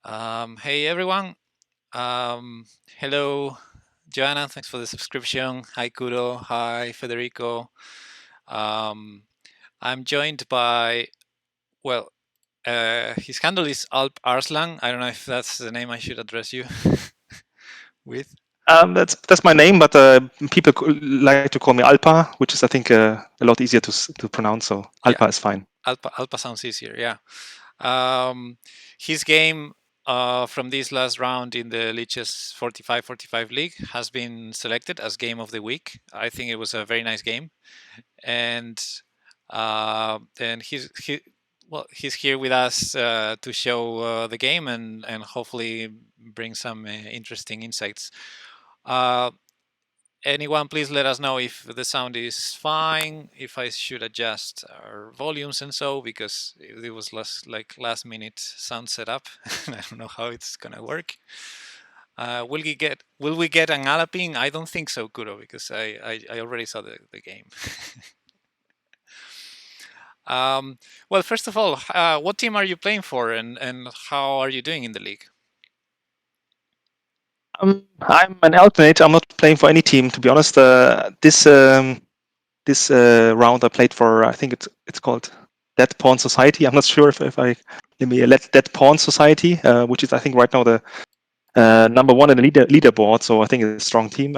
Hey everyone. Um, Hello, Joanna. Thanks for the subscription. Hi, Kuro. Hi, Federico. Um, I'm joined by, well, his handle is Alp Arslan. I don't know if that's the name I should address you with. That's my name, but people like to call me Alpa, which is I think a lot easier to pronounce. So Yeah, Alpa is fine. Alpa sounds easier. Yeah. Um, his game from this last round in the Lichess 4545 league has been selected as game of the week. I think it was a very nice game, and he's here with us to show the game and hopefully bring some interesting insights. Uh, Anyone, please let us know if the sound is fine, if I should adjust our volumes and so, because it was last minute sound setup. I don't know how it's gonna work. Will we get an Alaping? I don't think so, Kuro, because I already saw the game. Well, first of all, what team are you playing for, and how are you doing in the league? I'm an alternate. I'm not playing for any team, to be honest. This round I played for. I think it's called Dead Pawn Society. I'm not sure if I let me let Dead Pawn Society, which is I think right now the number one in the leaderboard. So I think it's a strong team.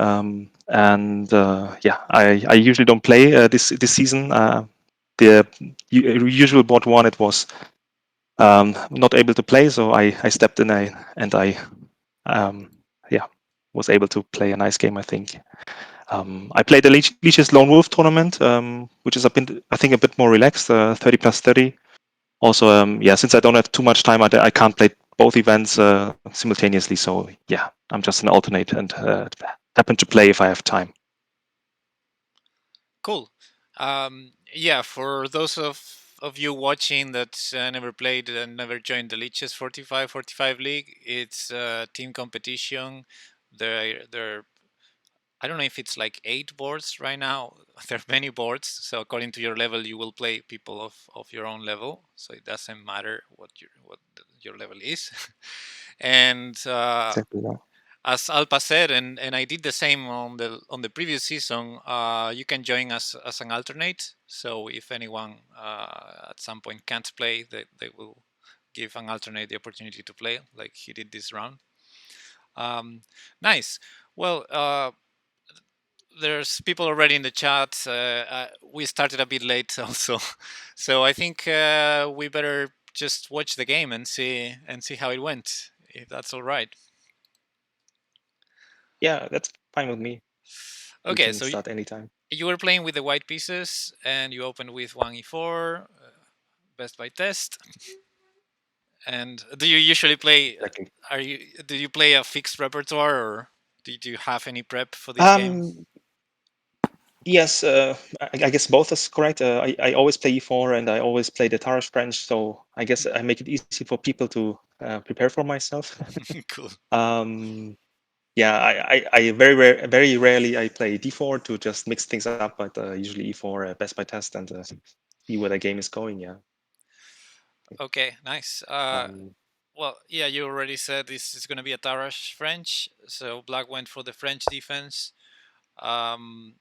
And yeah, I usually don't play this season. The usual board one, it was not able to play, so I stepped in and I um, yeah, was able to play a nice game. I think I played the Lichess Lone Wolf tournament, which is I think a bit more relaxed, 30 plus 30. Also, yeah, since I don't have too much time, I can't play both events simultaneously. So yeah, I'm just an alternate and happen to play if I have time. Cool. Yeah, for those of you watching that never played and never joined the Lichess 4545 league, it's a team competition. There I don't know if it's like 8 boards right now. There are many boards, so according to your level, you will play people of your own level. So it doesn't matter what your level is. And Exactly. Yeah. as Alpa said, and I did the same on the previous season. You can join us as an alternate. So if anyone at some point can't play, they will give an alternate the opportunity to play, like he did this round. Nice. Well, there's people already in the chat. We started a bit late also, so I think we better just watch the game and see how it went, if that's all right. Yeah, that's fine with me. We Okay, can so start anytime. you were playing with the white pieces and you opened with one e4, best by test. And do you usually play? Exactly. Do you play a fixed repertoire, or did you have any prep for this game? Um, Yes, I guess both is correct. I always play E4 and I always play the Tarrasch French, so I guess I make it easy for people to prepare for myself. Cool. um, yeah, I very rarely I play D4 to just mix things up, but usually E4 best by test and see where the game is going. Yeah. Okay, nice. Um, Well, yeah, you already said this is going to be a Tarrasch French, so Black went for the French defense. Um,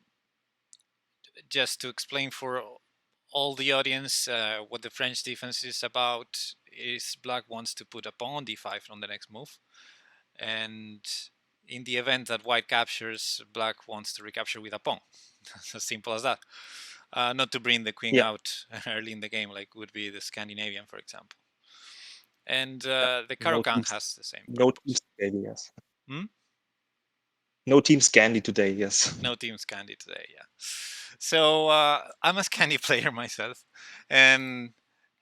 just to explain for all the audience what the French defense is about is Black wants to put a pawn on d5 on the next move, and in the event that White captures, Black wants to recapture with a pawn. It's as simple as that. Not to bring the queen yeah, out early in the game, like would be the Scandinavian, for example. And yeah. the No Caro-Kann teams, has the same no teams purpose. today. Yes. Hmm? No team Scandi today. Yes. No team's candy today, yeah. So I'm a candy player myself, and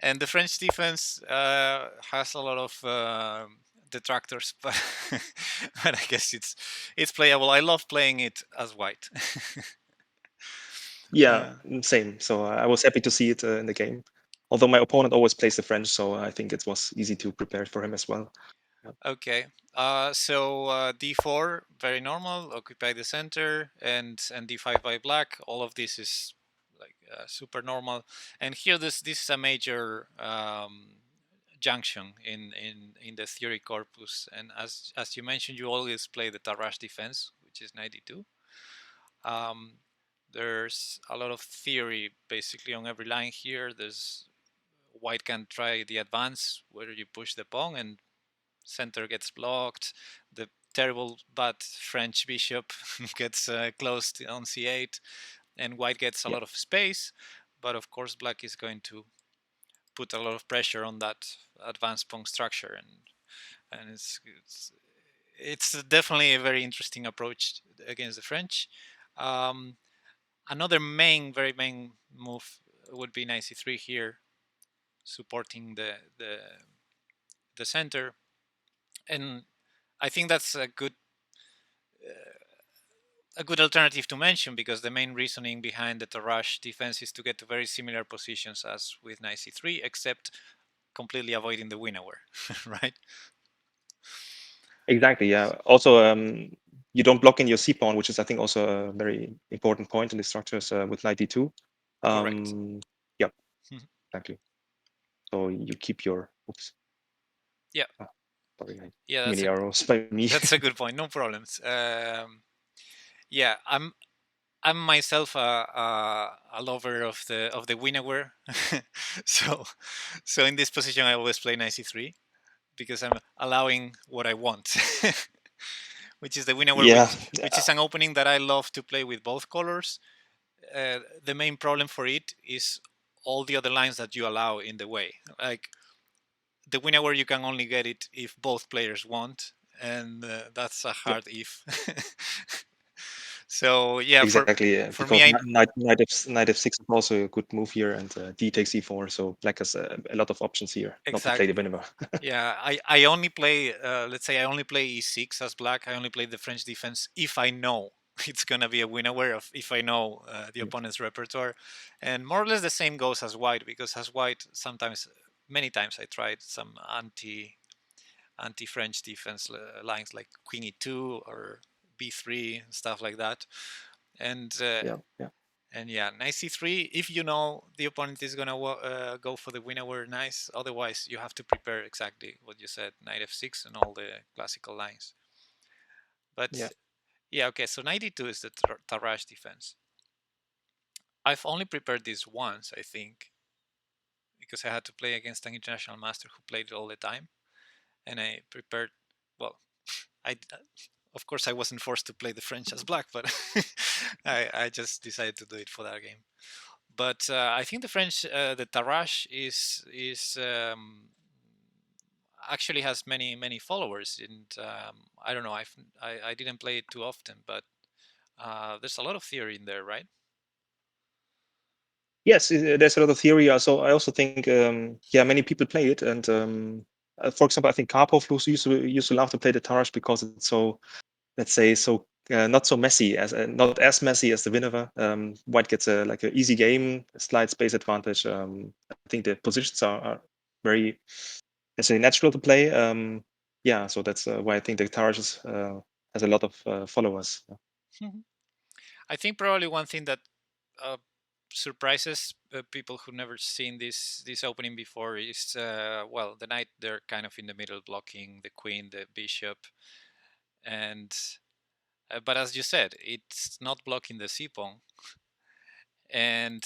and the French defense has a lot of detractors, but but I guess it's playable. I love playing it as white. Yeah, uh, same. So I was happy to see it in the game. Although my opponent always plays the French, so I think it was easy to prepare for him as well. Yeah. okay, so d4 very normal, occupy the center, and d5 by black. All of this is like super normal, and here this is a major junction in the theory corpus. And as you mentioned, you always play the Tarrasch defense, which is 92. Um, there's a lot of theory basically on every line here. There's white can try the advance where you push the pawn and center gets blocked. The terrible bad French bishop gets closed on c8, and white gets a Yeah, lot of space. But of course, black is going to put a lot of pressure on that advanced pawn structure, and it's definitely a very interesting approach against the French. Um, Another very main move would be knight c3 here, supporting the center, and I think that's a good alternative to mention, because the main reasoning behind the Tarrasch defense is to get to very similar positions as with knight c3, except completely avoiding the winnower, right? exactly. Yeah. Also, you don't block in your c pawn, which is I think also a very important point in the structures with knight d2. Correct. Yeah, exactly. So you keep your oops. Yeah, Ah, sorry, yeah, too many arrows by me. that's a good point. No problems. Yeah, I'm myself a lover of the winnower, so so in this position I always play knight c3 because I'm allowing what I want, which is the winnower, Yeah, which is an opening that I love to play with both colors. The main problem for it is all the other lines that you allow in the way. Like the winnower, you can only get it if both players want, and that's a yeah, hard if. So yeah, exactly. for me, Because knight f6 is also a good move here, and d takes e4. So black has a lot of options here, not to play the exactly. winner. Yeah, I only play, let's say I only play e6 as black. I only play the French defense if I know it's gonna be a winner, of if I know the Yeah, opponent's repertoire, and more or less the same goes as white, because as white sometimes, many times I tried some anti French defense lines like Queen e2 or b3 and stuff like that, and yeah, yeah, and yeah, knight c3. If you know the opponent is gonna go for the winner, nice. Otherwise, you have to prepare exactly what you said, knight f6 and all the classical lines. yeah. But yeah, okay. So 92 is the Tarrasch defense. I've only prepared this once, I think, because I had to play against an international master who played it all the time, and I prepared. Well, I of course I wasn't forced to play the French as black, but I just decided to do it for that game. But I think the French, the Tarrasch actually has many followers, and I don't know. I didn't play it too often, but there's a lot of theory in there, right? Yes, there's a lot of theory. So I also think, yeah, many people play it, and for example, I think Karpov used to love to play the Tarrasch because it's so, let's say, so not so messy as not as messy as the Winnova. White gets a like an easy game, slight space advantage. I think the positions are very, let's say, natural to play. Yeah, so that's why I think the Tarrasch has a lot of followers. Mhm. I think probably one thing that uh, surprises people who never seen this opening before is well, the knight, they're kind of in the middle blocking the queen, the bishop, and but as you said, it's not blocking the c pawn, and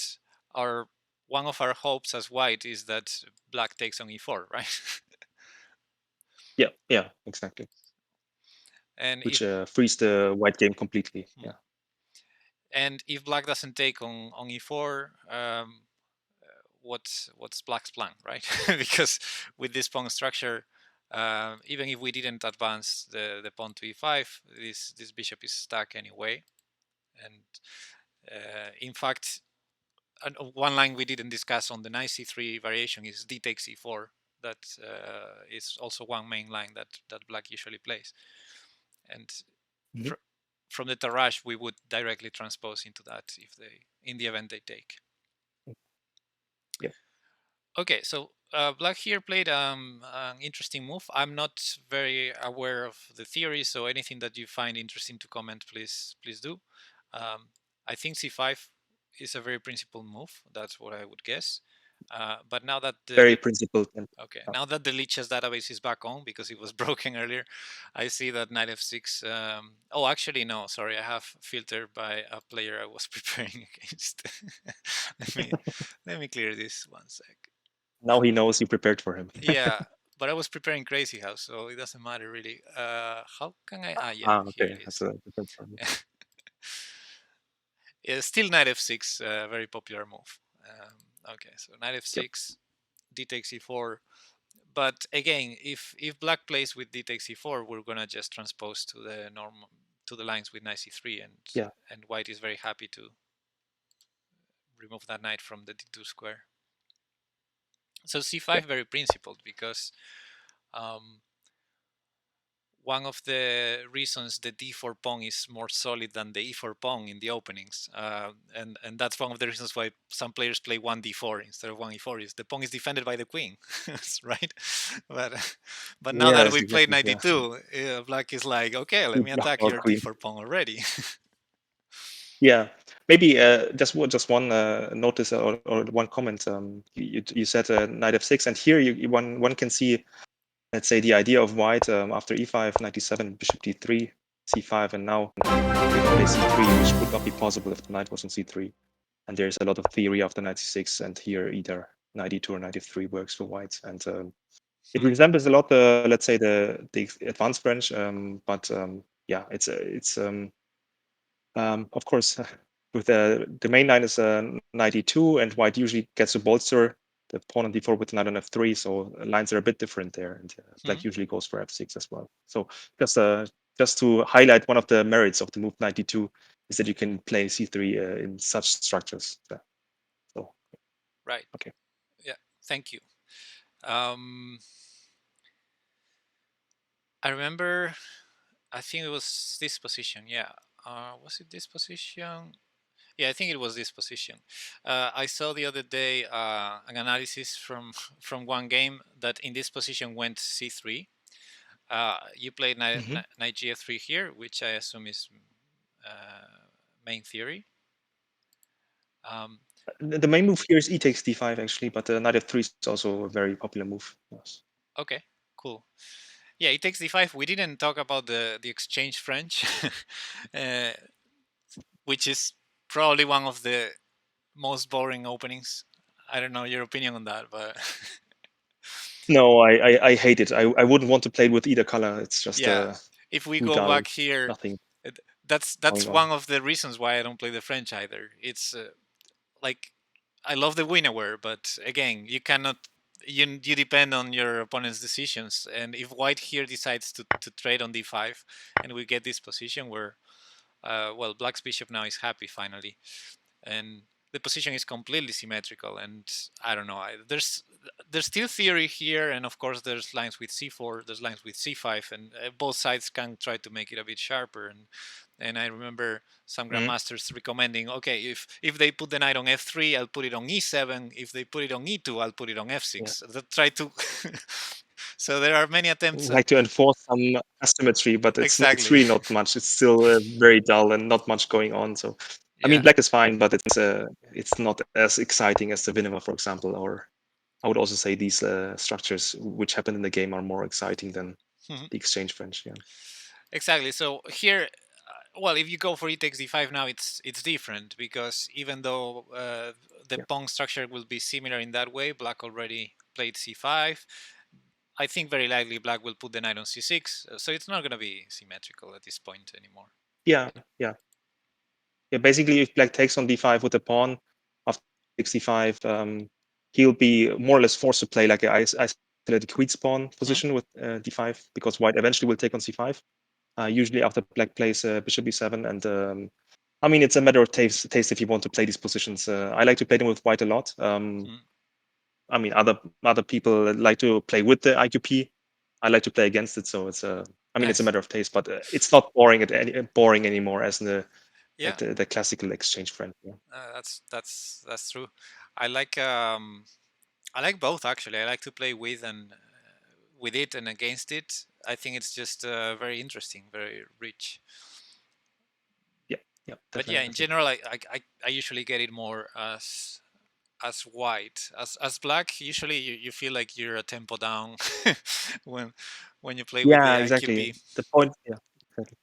our one of our hopes as white is that black takes on e4, right? Yeah, yeah, exactly. and Which if frees the white game completely. Yeah. and if black doesn't take on e4, what's black's plan, right? Because with this pawn structure, even if we didn't advance the pawn to e5, this bishop is stuck anyway. And in fact, one line we didn't discuss on the knight c3 variation is d takes e4. That is also one main line that black usually plays. And Mhm. fr- from the Tarrasch, we would directly transpose into that if in the event they take. Yeah. Okay, so black here played an interesting move. I'm not very aware of the theory, so anything that you find interesting to comment, please do. Um, I think c5 is a very principled move. That's what I would guess. But now that Very principled. And okay, now that the Lichess database is back on because it was broken earlier, I see that knight f6. Oh, actually, no, sorry, I have filtered by a player I was preparing against. let me let me clear this one sec. now he knows you prepared for him. Yeah, but I was preparing Crazy House, so it doesn't matter really. How can I? Ah, yeah, here Okay, it that's is. a different problem. Yeah, still knight f6, very popular move. Okay, so knight Yep. f6, d takes e4. But again, if black plays with d takes e4, we're gonna just transpose to the normal to the lines with knight c3, Yeah. and white is very happy to remove that knight from the d2 square. So c5 Yep. very principled because um, one of the reasons the d4 pawn is more solid than the e4 pawn in the openings, and that's one of the reasons why some players play one d4 instead of one e4 is the pawn is defended by the queen, right? But but now that Yes, we played exactly. knight Yeah. d2, black is like, okay, let me Yeah, attack or your queen. d4 pawn already. Yeah. Maybe just one notice or one comment. You said knight f6, and here one can see, let's say, the idea of white after e5, knight d7, bishop d3, c5, and now we play c3, which would not be possible if the knight was on c3. And there's a lot of theory after knight c6, and here either knight e2 or knight f3 works for white. And it resembles a lot let's say the advanced branch, but yeah, it's of course with the main line is knight e2, and white usually gets to bolster the pawn on d4 with knight on f3, so lines are a bit different there, and black usually goes for f6 as well. So just just to highlight one of the merits of the move knight d2 is that you can play c3 in such structures. So Right. okay. Yeah. Thank you. Um, I remember. I think it was this position. Yeah. Was it this position? Yeah, I think it was this position. I saw the other day an analysis from from one game that in this position went c3. You played Hmm. knight gf3 here, which I assume is main theory. Um, The main move here is e takes d5 actually, but knight f3 is also a very popular move. Yes. okay, cool. Yeah, it takes d5. We didn't talk about the exchange French, uh, which is probably one of the most boring openings. I don't know your opinion on that, but No, I hate it. I wouldn't want to play it with either color. It's just yeah, if we too go dull. back here, Nothing that's going on. one of the reasons why I don't play the French either. It's like I love the winner, but again, you cannot. You depend on your opponent's decisions, and if White here decides to trade on d5, and we get this position where, well, Black's bishop now is happy finally, and the position is completely symmetrical, and I don't know, there's still theory here, and of course there's lines with c4, there's lines with c5, and both sides can try to make it a bit sharper, and I remember some Mhm. grandmasters recommending, okay, if they put the knight on f3, I'll put it on e7. If they put it on e2, I'll put it on Yeah. f6. That try to. So there are many attempts at Like to enforce some asymmetry, but it's exactly. really not much. It's still very dull and not much going on. So, I mean, Yeah. black is fine, but it's not as exciting as the Vinema, for example. Or I would also say these structures which happen in the game are more exciting than the exchange French. Yeah. Exactly. So here, well, if you go for e takes d5 now, it's different because even though the Yeah. pawn structure will be similar in that way, Black already played c5. I think very likely Black will put the knight on c6, so it's not going to be symmetrical at this point anymore. Yeah. Yeah. Yeah, basically, if black takes on d5 with the pawn after 65, he'll be more or less forced to play like an isolated queen's pawn Hmm? position with d5 because white eventually will take on c5. Usually after black plays bishop e7, and I mean it's a matter of taste if you want to play these positions. I like to play them with white a lot. Hmm. I mean other people like to play with the IQP. I like to play against it, so it's I mean it's a Nice. matter of taste, but it's not boring anymore as in the like Yeah, the classical exchange friend. Yeah. that's true. I like um I like both actually. I like to play with and with it and against it. I think it's just very interesting, very rich. Yeah, yeah, But yeah, in definitely. general, I usually get it more as as white. As black, usually you feel like you're a tempo down when when you play with the Yeah, exactly. IQP. The point. Yeah, exactly.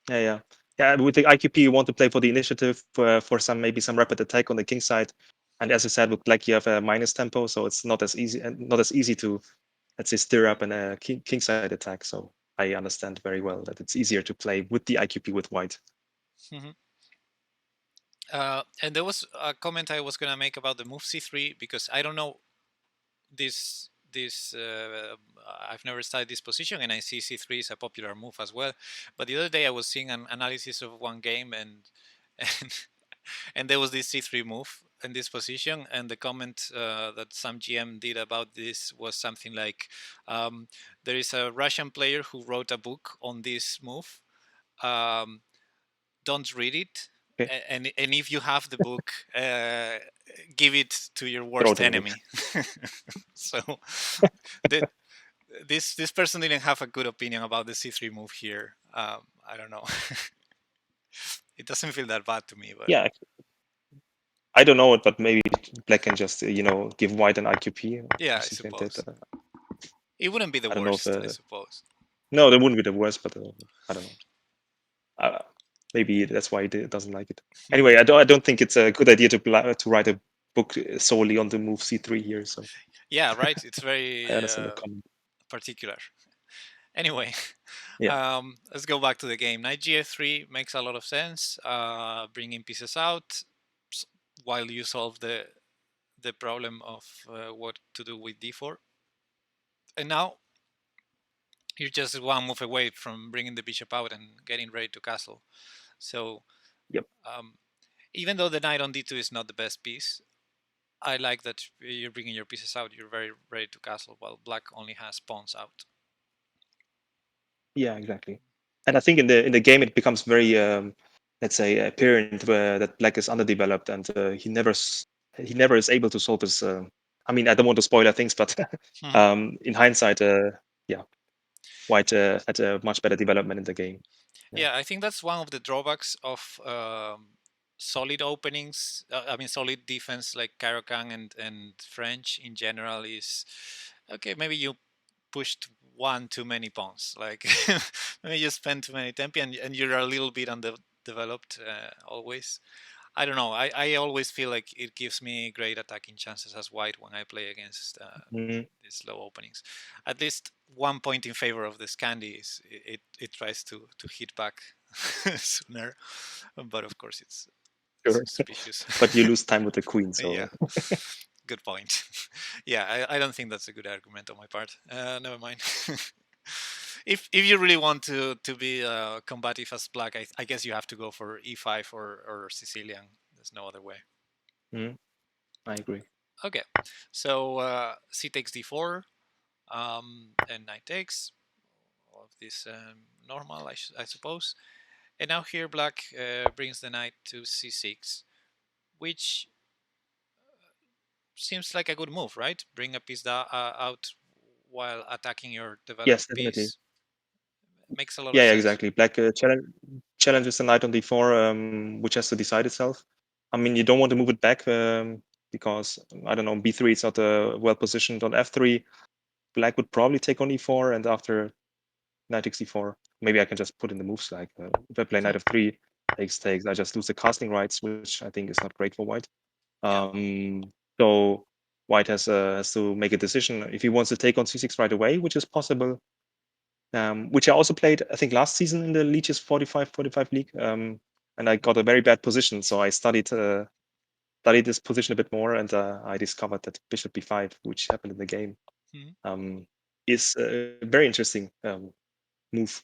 Yeah, yeah, yeah. With the IQP, you want to play for the initiative for some maybe some rapid attack on the king side, and as I said, with black you have a minus tempo, so it's not as easy to, let's say, stir up a king side attack. So I understand very well that it's easier to play with the IQP with white. Mhm. And there was a comment I was gonna make about the move c3 because I don't know this I've never studied this position, and I see c3 is a popular move as well. But the other day I was seeing an analysis of one game, and and, and there was this c3 move in this position, and the comment that some GM did about this was something like, there is a Russian player who wrote a book on this move. um, don't read it, Okay, and if you have the book, give it to your throw worst it away. enemy. So the, this person didn't have a good opinion about the c3 move here. I don't know. It doesn't feel that bad to me, but Yeah, I don't know it, but maybe black can just give white an IQP yeah, or I something like that. suppose it wouldn't be the I don't know if worst, I suppose. no, that wouldn't be the worst, but I don't know. Uh, Maybe that's why he doesn't like it. Anyway, I don't think it's a good idea to write a book solely on the move c3 here. So Yeah, right, it's I very understand the comment. particular. Anyway, Yeah, let's go back to the game. Knight gf3 makes a lot of sense. Bringing pieces out while you solve the problem of what to do with d4. And now you're just one move away from bringing the bishop out and getting ready to castle. So yep, um, even though the knight on d2 is not the best piece, I like that you're bringing your pieces out. You're very ready to castle, while black only has pawns out. yeah, exactly. And I think in the game it becomes very let's say apparent that black is underdeveloped, and he never is able to solve his. I mean, I don't want to spoiler things, but in hindsight, yeah, white had a much better development in the game. Yeah. Yeah, I think that's one of the drawbacks of solid openings. I mean, solid defense like Caro-Kann and French in general is okay. Maybe you pushed one too many pawns. Like maybe you spend too many tempi, and you're a little bit underdeveloped always. I don't know. I always feel like it gives me great attacking chances as white when I play against Mhm. these low openings. At least 1 point in favor of the Scandi is it tries to hit back sooner, but of course it's Sure. suspicious. But you lose time with the queen, Yeah, so good point. Yeah, I don't think that's a good argument on my part. Never mind. If you really want to be combative as black, I guess you have to go for e5 or Sicilian. There's no other way. mhm, I agree. Okay, so c takes d4, and knight takes. All of this normal, I suppose. And now here black brings the knight to c6, which seems like a good move, right? Bring a piece out while attacking your Yes, developed definitely. piece. Makes a lot of Yeah, yeah, sense. exactly. Black challenges the knight on d4, which has to decide itself. I mean, you don't want to move it back because I don't know, b3 is not well positioned on f3. Black would probably take on e4, and after knight takes d4, maybe I can just put in the moves like if I play knight f3 takes, I just lose the casting rights, which I think is not great for white. Yeah. So white has to make a decision if he wants to take on c6 right away, which is possible. Which I also played, I think, last season in the Lichess 4545 league, and I got a very bad position. So I studied this position a bit more, and I discovered that bishop b5, which happened in the game, Mhm. um, is a very interesting move.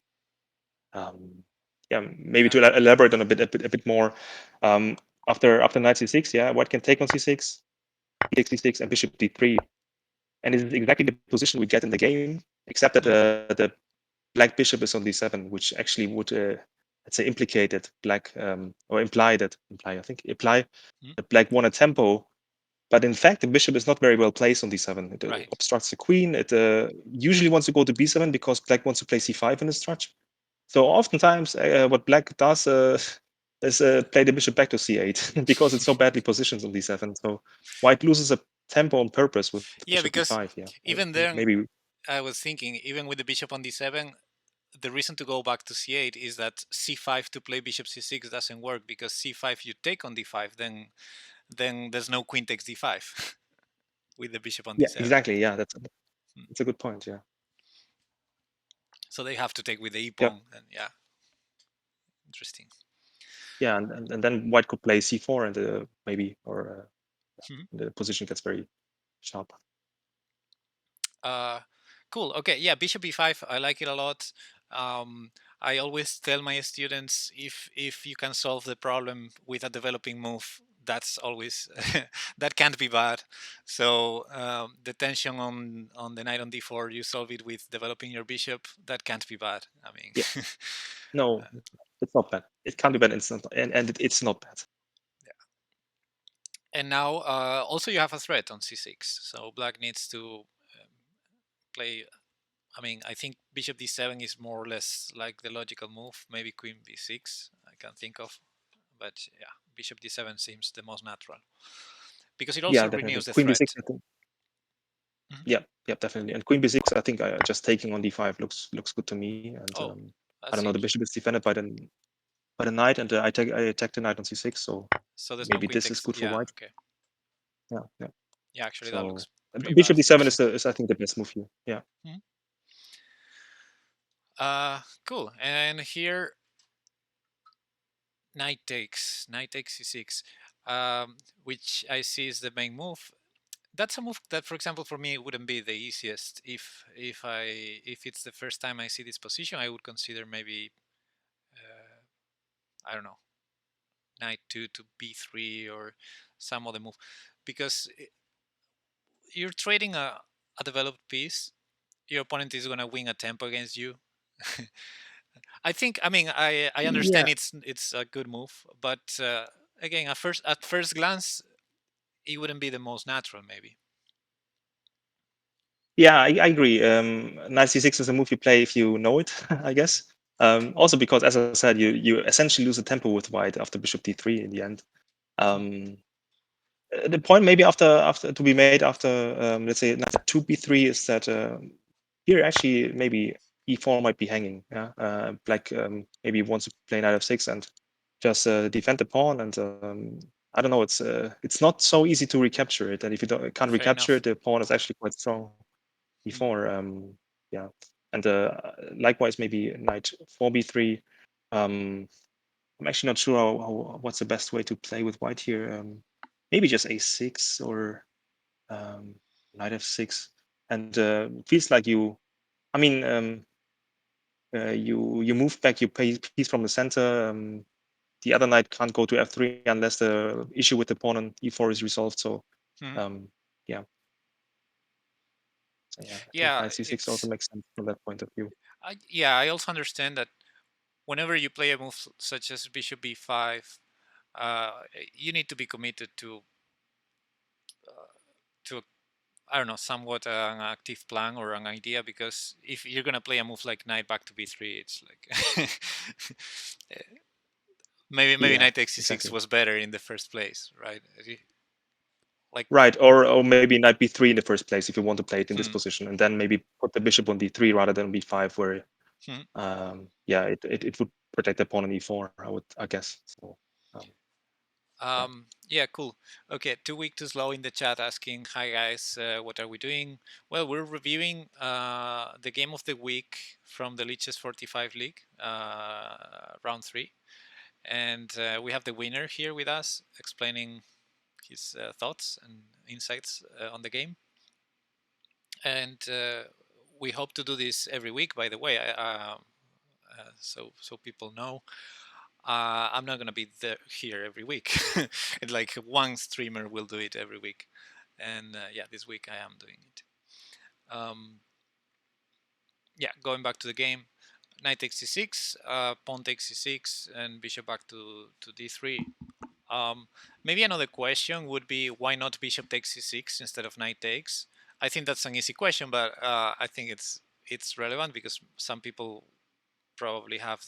Yeah, maybe Yeah. to elaborate on a bit more. Um, after knight c6, yeah, white can take on c6, takes c6, and bishop d3, and it is exactly the position we get in the game, except that Mhm. the black bishop is on d7, which actually would let's say implicate that black or imply Mhm. that black won a tempo. But in fact, the bishop is not very well placed on d7. It Right. obstructs the queen. It usually wants to go to b7 because black wants to play c5 in the structure. So oftentimes, what black does is play the bishop back to c8 because it's so badly positioned on d7. So white loses a tempo on purpose with Yeah, bishop because d5. Yeah, even then, maybe. I was thinking, even with the bishop on d7, the reason to go back to c8 is that c5 to play bishop c6 doesn't work, because c5 you take on d5, then there's no queen takes d5 with the bishop on Yeah, d7. exactly. Yeah, that's a good point. Yeah. So they have to take with the e Yeah. pawn, and yeah, interesting. Yeah, and then white could play c4 and maybe, or Mhm. the position gets very sharp. Uh, cool. Okay. Yeah. Bishop e5. I like it a lot. I always tell my students, if you can solve the problem with a developing move, that's always that can't be bad. So the tension on the knight on d4, you solve it with developing your bishop. That can't be bad. I mean, Yeah. No, it's not bad. It can't be bad instant, and it's not bad. and now also you have a threat on c6. So black needs to play. I mean, I think bishop d7 is more or less like the logical move. Maybe queen b6 I can think of, but yeah, bishop d7 seems the most natural because it Yeah, also definitely. renews the Queen b6, threat. I think. Mhm. Yeah, yeah, definitely. And queen b6, I think just taking on d5 looks good to me. And Oh, I that don't know, the seems bishop is defended by the knight, and I attack the knight on c6. So so. There's no maybe queen this is takes. good for Yeah, white. okay. Yeah, yeah. Yeah, actually, that So looks pretty bishop bad. d7 is I think the best move here. Yeah. Mhm. Cool. And here, knight takes c6, which I see is the main move. That's a move that, for example, for me, it wouldn't be the easiest. If it's the first time I see this position, I would consider maybe I don't know, knight 2 to b3 or some other move, because you're trading a developed piece. Your opponent is gonna win a tempo against you. I think. I mean, I Yeah. understand it's a good move, but again, at first glance, it wouldn't be the most natural, maybe. Yeah, I agree. Knight c6 is a move you play if you know it, I guess. Also because, as I said, you essentially lose the tempo with white after bishop d3 in the end. Mhm. The point maybe after to be made after, let's say, knight 2b3 is that here actually maybe e4 might be hanging. Yeah, black maybe wants to play knight f6 and just defend the pawn, and I don't know. It's not so easy to recapture it, and if you can't Fair recapture enough. it, the pawn is actually quite strong Mhm. before. Yeah, and likewise maybe knight 4b3. I'm actually not sure what's the best way to play with white here. Maybe just a6 or knight f6, and feels like you. I mean, you move back your piece from the center. The other knight can't go to f3 unless the issue with the pawn on e4 is resolved. So, Mhm. um, yeah, yeah, I think Yeah, knight c6 also it's. makes sense from that point of view. Yeah, I also understand that whenever you play a move such as bishop b5, you need to be committed to I don't know, somewhat an active plan or an idea, because if you're gonna play a move like knight back to b3, it's like maybe Yeah, knight takes c6 exactly. was better in the first place, right? Like, Right, or maybe knight b3 in the first place if you want to play it in this hmm, position, and then maybe put the bishop on d3 rather than b5, where hmm. yeah, it would protect the pawn on e4. I guess. So yeah, Yeah, cool. Okay, too weak, too slow in the chat asking, hi guys, what are we doing? Well, we're reviewing the game of the week from the Lichess45 League, round 3. And we have the winner here with us explaining his thoughts and insights on the game. And we hope to do this every week, by the way, so people know. I'm not gonna be there here every week. It's like one streamer will do it every week, and yeah, this week I am doing it. Yeah, going back to the game, knight takes c6, pawn takes c6, and bishop back to d3. Maybe another question would be, why not bishop takes c6 instead of knight takes? I think that's an easy question, but I think it's relevant because some people probably have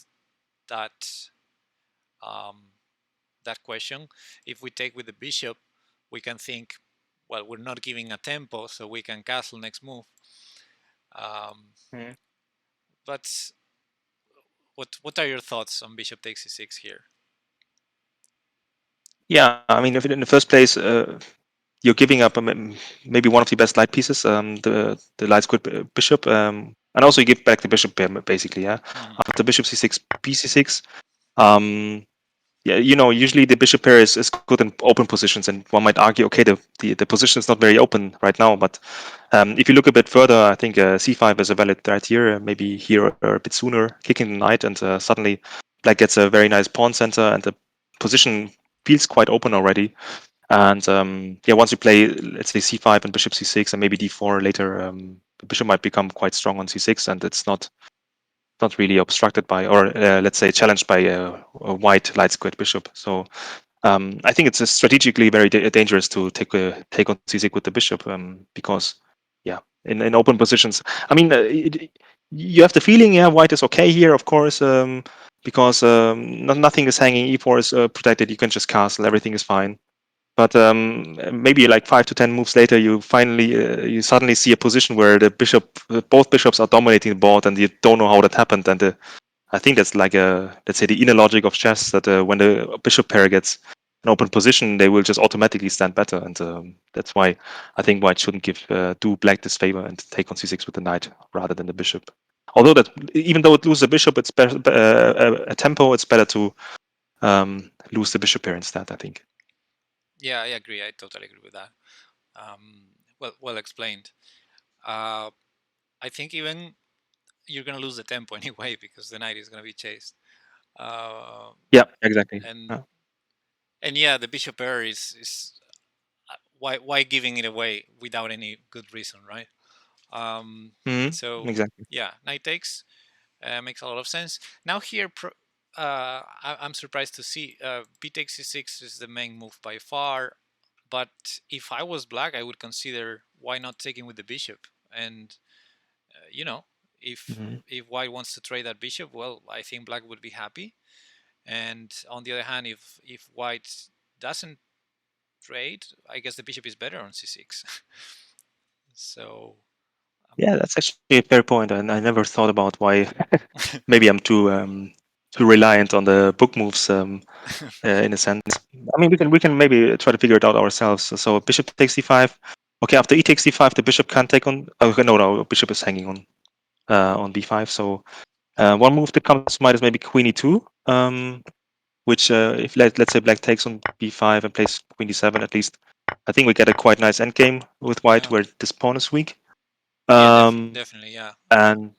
that that question. If we take with the bishop, we can think, well, we're not giving a tempo, so we can castle next move. Um, Mhm. but what are your thoughts on bishop takes c6 here? Yeah, I mean, if in the first place you're giving up maybe one of the best light pieces, the light squid bishop, and also you give back the bishop pair basically. Yeah, Hmm. after bishop c6, bc6. Um, yeah, usually the bishop pair is good in open positions, and one might argue, okay, the position is not very open right now, but if you look a bit further, I think c5 is a valid threat here, maybe here or a bit sooner, kicking the knight, and suddenly black gets a very nice pawn center, and the position feels quite open already. And yeah, once you play, let's say c5 and bishop c6 and maybe d4 later, the bishop might become quite strong on c6, and it's not really obstructed by, or let's say challenged by a white light squared bishop. So I think it's strategically very dangerous to take on c6 with the bishop, because yeah, in open positions, I mean, you have the feeling, yeah, white is okay here, of course, because nothing is hanging, e4 is protected, you can just castle, everything is fine. But maybe like 5 to 10 moves later, you suddenly see a position where both bishops are dominating the board, and you don't know how that happened. And I think that's like let's say the inner logic of chess, that when the bishop pair gets an open position, they will just automatically stand better, and that's why I think white shouldn't do black this favor and take on c6 with the knight rather than the bishop. Although that, even though it loses the bishop, it's better a tempo. It's better to lose the bishop pair instead, I think. Yeah, I agree. I totally agree with that. Well explained. Uh, I think even you're gonna lose the tempo anyway because the knight is gonna be chased. Uh, Yeah, exactly. and Yeah. and yeah, the bishop pair is why giving it away without any good reason, right? Um, so Exactly. yeah, knight takes makes a lot of sense. Now here, I'm surprised to see b takes c6 is the main move by far. But if I was black, I would consider why not taking with the bishop. And you know, if Hmm. if white wants to trade that bishop, well, I think black would be happy. And on the other hand, if white doesn't trade, I guess the bishop is better on c6. So Yeah, that's actually a fair point, and I never thought about why. Maybe I'm too reliant on the book moves, in a sense. I mean, we can maybe try to figure it out ourselves. So bishop takes d5. Okay, after e takes d5, the bishop can't take on. Oh, okay, no, bishop is hanging on b5. So one move that comes to mind is maybe queen e2. Which if let's say black takes on b5 and plays queen d7, at least I think we get a quite nice endgame with white yeah, where this pawn is weak. yeah, Um, definitely, yeah. and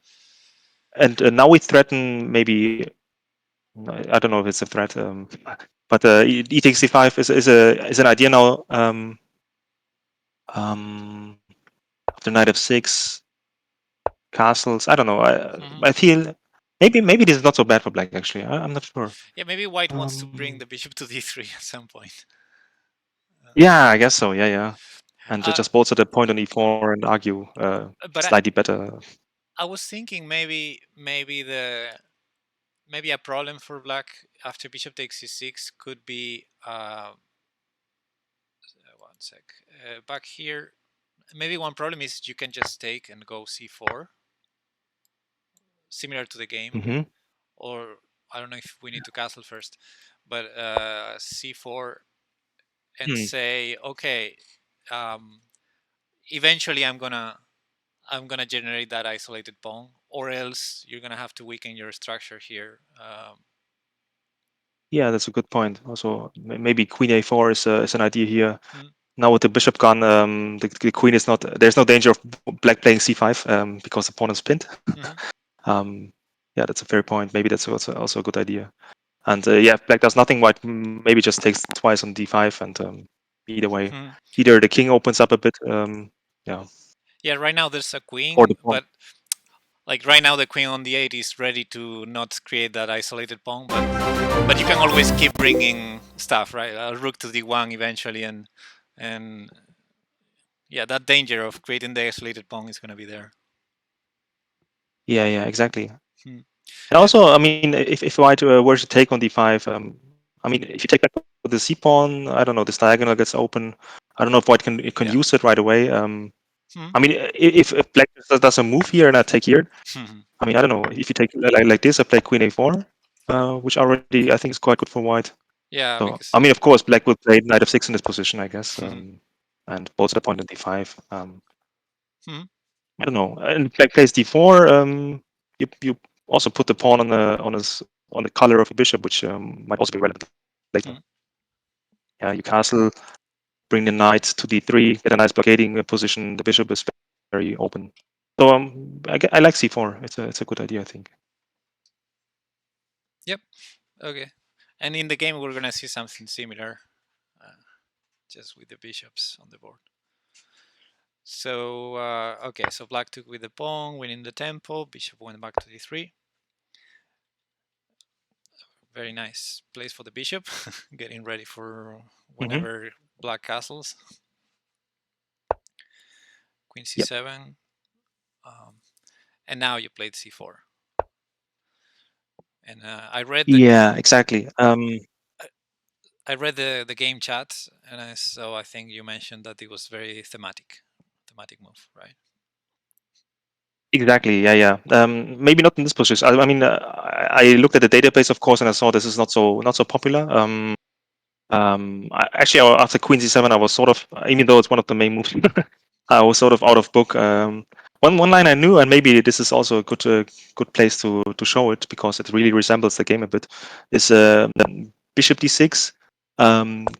now we threaten maybe, I don't know if it's a threat, but e takes d5 is an idea now. After knight f6, castles. I don't know. Hmm. I feel maybe this is not so bad for black actually. I'm not sure. Yeah, maybe white wants to bring Um, the bishop to d3 at some point. yeah, I guess so. Yeah, yeah. And Uh, just bolster the point on e4 and argue but slightly better. I was thinking maybe a problem for black after bishop takes c6 could be one sec back here. Maybe one problem is you can just take and go c4, similar to the game, Hmm. or I don't know if we need to castle first, but c4 and Hmm. say, okay, um, eventually I'm gonna generate that isolated pawn, or else you're gonna have to weaken your structure here. Yeah, that's a good point. Also, maybe queen a4 is an idea here. Mm, Now with the bishop gone, the queen is not. There's no danger of black playing c5 because the pawn is pinned. mhm, um, yeah, that's a fair point. Maybe that's also a good idea. And yeah, if black does nothing, white maybe just takes twice on d5, and either way, mhm. either the king opens up a bit, yeah, Yeah, right now there's a or queen, the pawn. but like right now the queen on the 8 is ready to not create that isolated pawn, but you can always keep bringing stuff, right? Rook to d1 eventually, and yeah, that danger of creating the isolated pawn is going to be there. Yeah, yeah, exactly. Hmm. And And also, I mean, if white were to take on d5, I mean, if you take back with the bishop, with the c pawn, I don't know, this diagonal gets open. I don't know if white can Yeah. use it right away. Hmm. I mean, if black does a move here and I take here, Hmm. I mean, I don't know if you take like this, I play queen a4, which already I think is quite good for white. Yeah, So because I mean, of course, black will play knight f6 in this position, I guess, and bolts the point at d5. hmm. I don't know. And black plays d4. You also put the pawn on the color of the bishop, which might also be relevant later. Hmm. Yeah, you castle, bring the knight to d3, get a nice blockading position. The bishop is very open. So I like c4. It's a good idea, I think. Yep. Okay. And in the game, we're gonna see something similar, uh, just with the bishops on the board. So okay, so black took with the pawn, winning the tempo. Bishop went back to d3. Very nice place for the bishop, getting ready for Hmm. whenever black castles. Queen Yep. c7, um, and now you played c4. And Yeah, exactly. I read the game chat, and I think you mentioned that it was very thematic move, right? Exactly. Yeah, yeah. Maybe not in this position. I mean, I looked at the database, of course, and I saw this is not so popular. Actually, after Queen C7, I was sort of, even though it's one of the main moves, I was sort of out of book. One line I knew, and maybe this is also a good place to show it because it really resembles the game a bit. Is Bishop D6,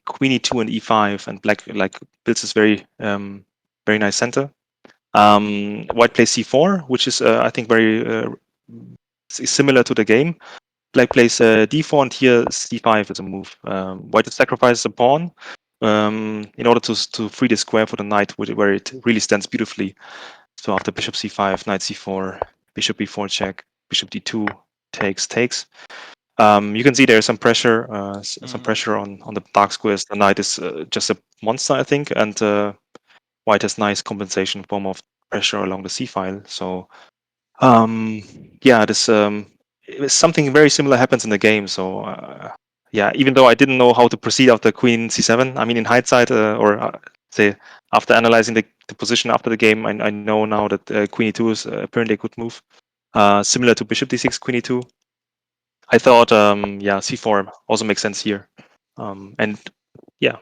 Queen E2 and E5, and black like builds this very nice center. White plays c4, which is I think very similar to the game. Black plays d4, and here c5 is a move. White sacrifices a pawn in order to free the square for the knight, where it really stands beautifully. So after bishop c5, knight c4, bishop b4 check, bishop d2 takes. You can see there's some pressure, some Mm, pressure on the dark squares. The knight is just a monster, I think, and white has nice compensation in form of pressure along the c file. So um, yeah, this something very similar happens in the game. So yeah, even though I didn't know how to proceed after Queen C7, I mean, in hindsight, or say after analyzing the position after the game, I know now that Queen E2 is apparently a good move. Similar to Bishop D6, Queen E2. I thought, yeah, C4 also makes sense here. And yeah,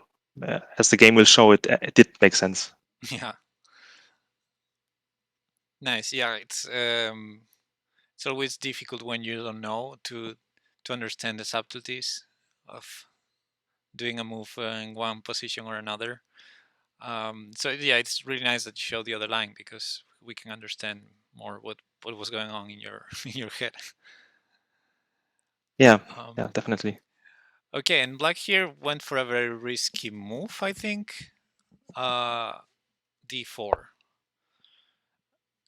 as the game will show, it did make sense. yeah, nice. Yeah, it's always difficult when you don't know to understand the subtleties of doing a move in one position or another. So yeah, it's really nice that you show the other line because we can understand more what was going on in your in your head. Yeah, yeah, Um, definitely. okay, and black here went for a very risky move, I think. Uh, d4.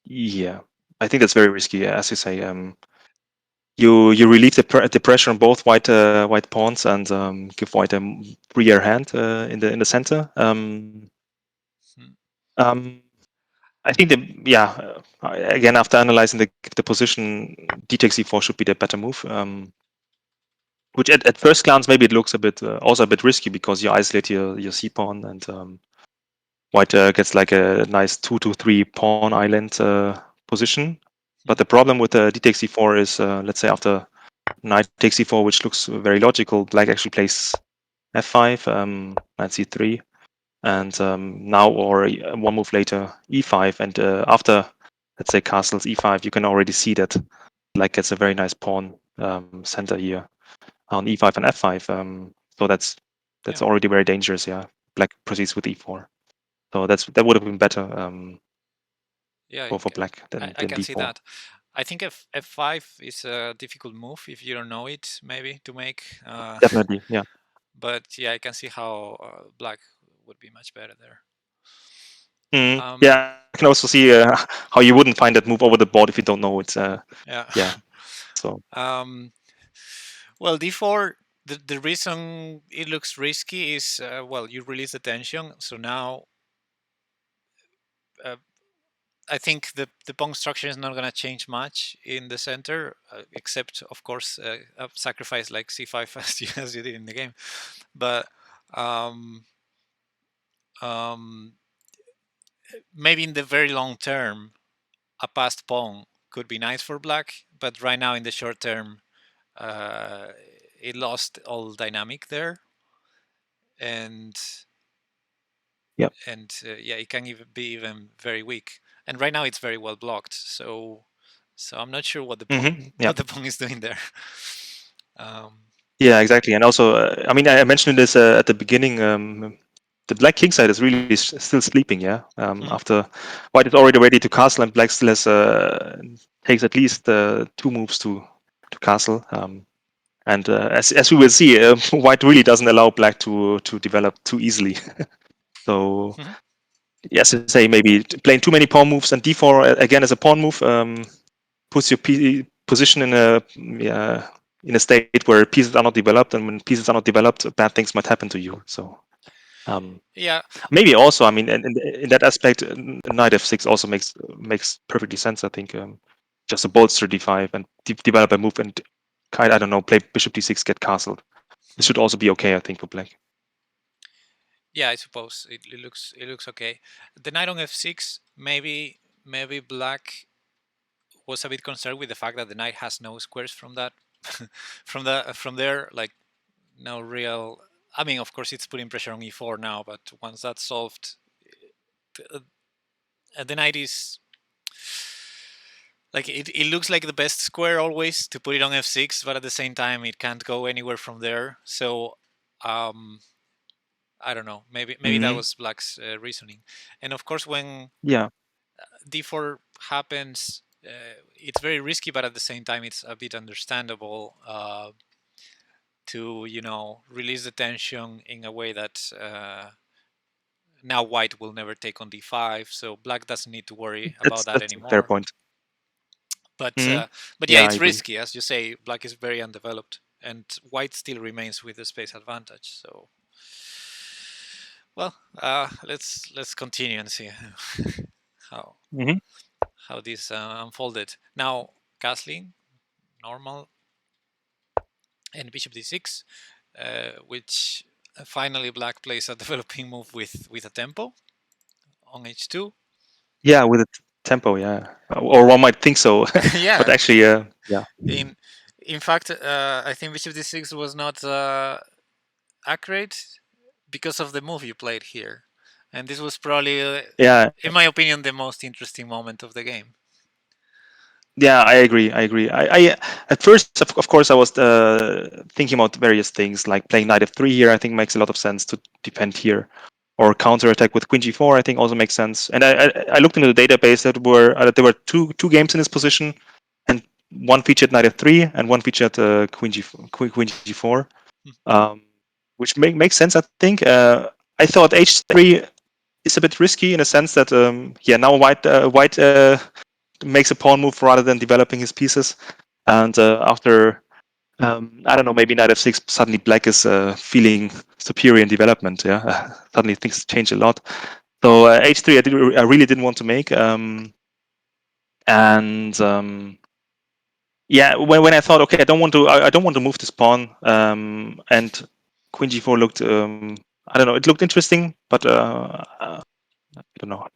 Yeah, I think that's very risky, as you say. You relieve the pressure on both white pawns and give white a freer hand in the center. Hmm. Um, I think again, after analyzing the position, d takes e4 should be the better move. Which at first glance maybe it looks a bit also a bit risky because you isolate your c pawn, and white gets like a nice 2 to 3 pawn island position. But Hmm. the problem with d takes e4 is, let's say after knight takes e4, which looks very logical, black actually plays f5, knight c3, and now, or one move later, e5, and after, let's say, castles e5, you can already see that black gets a very nice pawn center here on e5 and f5. So that's Yeah, already very dangerous. Yeah, black proceeds with e4. So that would have been better yeah, for black I than can see d4. that. I think f5 is a difficult move if you don't know it, maybe to make. Definitely, yeah. But yeah, I can see how black would be much better there. Um, Yeah, I can also see how you wouldn't find that move over the board if you don't know it. yeah. Yeah, so um, well, d4. The reason it looks risky is well, you release the tension, so now uh, I think the pawn structure is not going to change much in the center, except of course a sacrifice like c5 as you did in the game. But um, um, maybe in the very long term, a passed pawn could be nice for black. But right now, in the short term, uh, it lost all dynamic there, and Yeah. yeah, it can even be even very weak. And right now, it's very well blocked. So I'm not sure what the pawn Yeah. what the pawn is doing there. um, Yeah, exactly. And also, I mean, I mentioned this at the beginning. The black king side is really still sleeping. Yeah. mhm, After white is already ready to castle, and black still has takes at least 2 moves to castle. And as we will see, white really doesn't allow black to develop too easily. So mhm. yes, to say maybe playing too many pawn moves and d4 again as a pawn move puts your position in a state where pieces are not developed, and when pieces are not developed, bad things might happen to you. So um, Yeah, maybe also, I mean, in that aspect, knight f6 also makes perfectly sense. I think just a bolster d5 and develop a move and kind, I don't know, play bishop d6, get castled. This mhm. should also be okay, I think, for black. Yeah, I suppose it looks okay. The knight on f6, maybe black was a bit concerned with the fact that the knight has no squares from that from there, like no real. I mean, of course, it's putting pressure on e4 now, but once that's solved, uh, the knight is like it looks like the best square always to put it on f6, but at the same time, it can't go anywhere from there. So um, I don't know. Maybe that Hmm. was Black's reasoning, and of course, when Yeah, d4 happens, it's very risky, but at the same time, it's a bit understandable to release the tension in a way that now white will never take on d5, so black doesn't need to worry about that that's a fair anymore. point. But Hmm. uh, but yeah, Yeah, I it's agree. risky, as you say. Black is very undeveloped, and white still remains with the space advantage. So, well, let's continue and see how Hmm. how this unfolded. Now, castling normal and bishop d6, which finally black plays a developing move with a tempo on h2. Yeah, with the tempo, yeah, or one might think so, but Yeah, actually, yeah, in in fact, I think bishop d6 was not accurate because of the move you played here, and this was probably, yeah, in my opinion, the most interesting moment of the game. yeah. I agree. I agree. I at first, of course, I was thinking about various things like playing knight f3 here. I think makes a lot of sense to defend here, or counter attack with queen g4. I think also makes sense. And I looked into the database that there were two games in this position, and one featured knight f3 and one featured queen g4, um, which makes sense. I think. I thought h3 is a bit risky in a sense that yeah, now white makes a pawn move rather than developing his pieces, and after I don't know, maybe knight f6, suddenly black is feeling superior in development. Yeah, suddenly things change a lot. So h3 I really didn't want to make, and yeah, when I thought, okay, I don't want to move this pawn, and queen g4 looked I don't know, it looked interesting, but I don't know.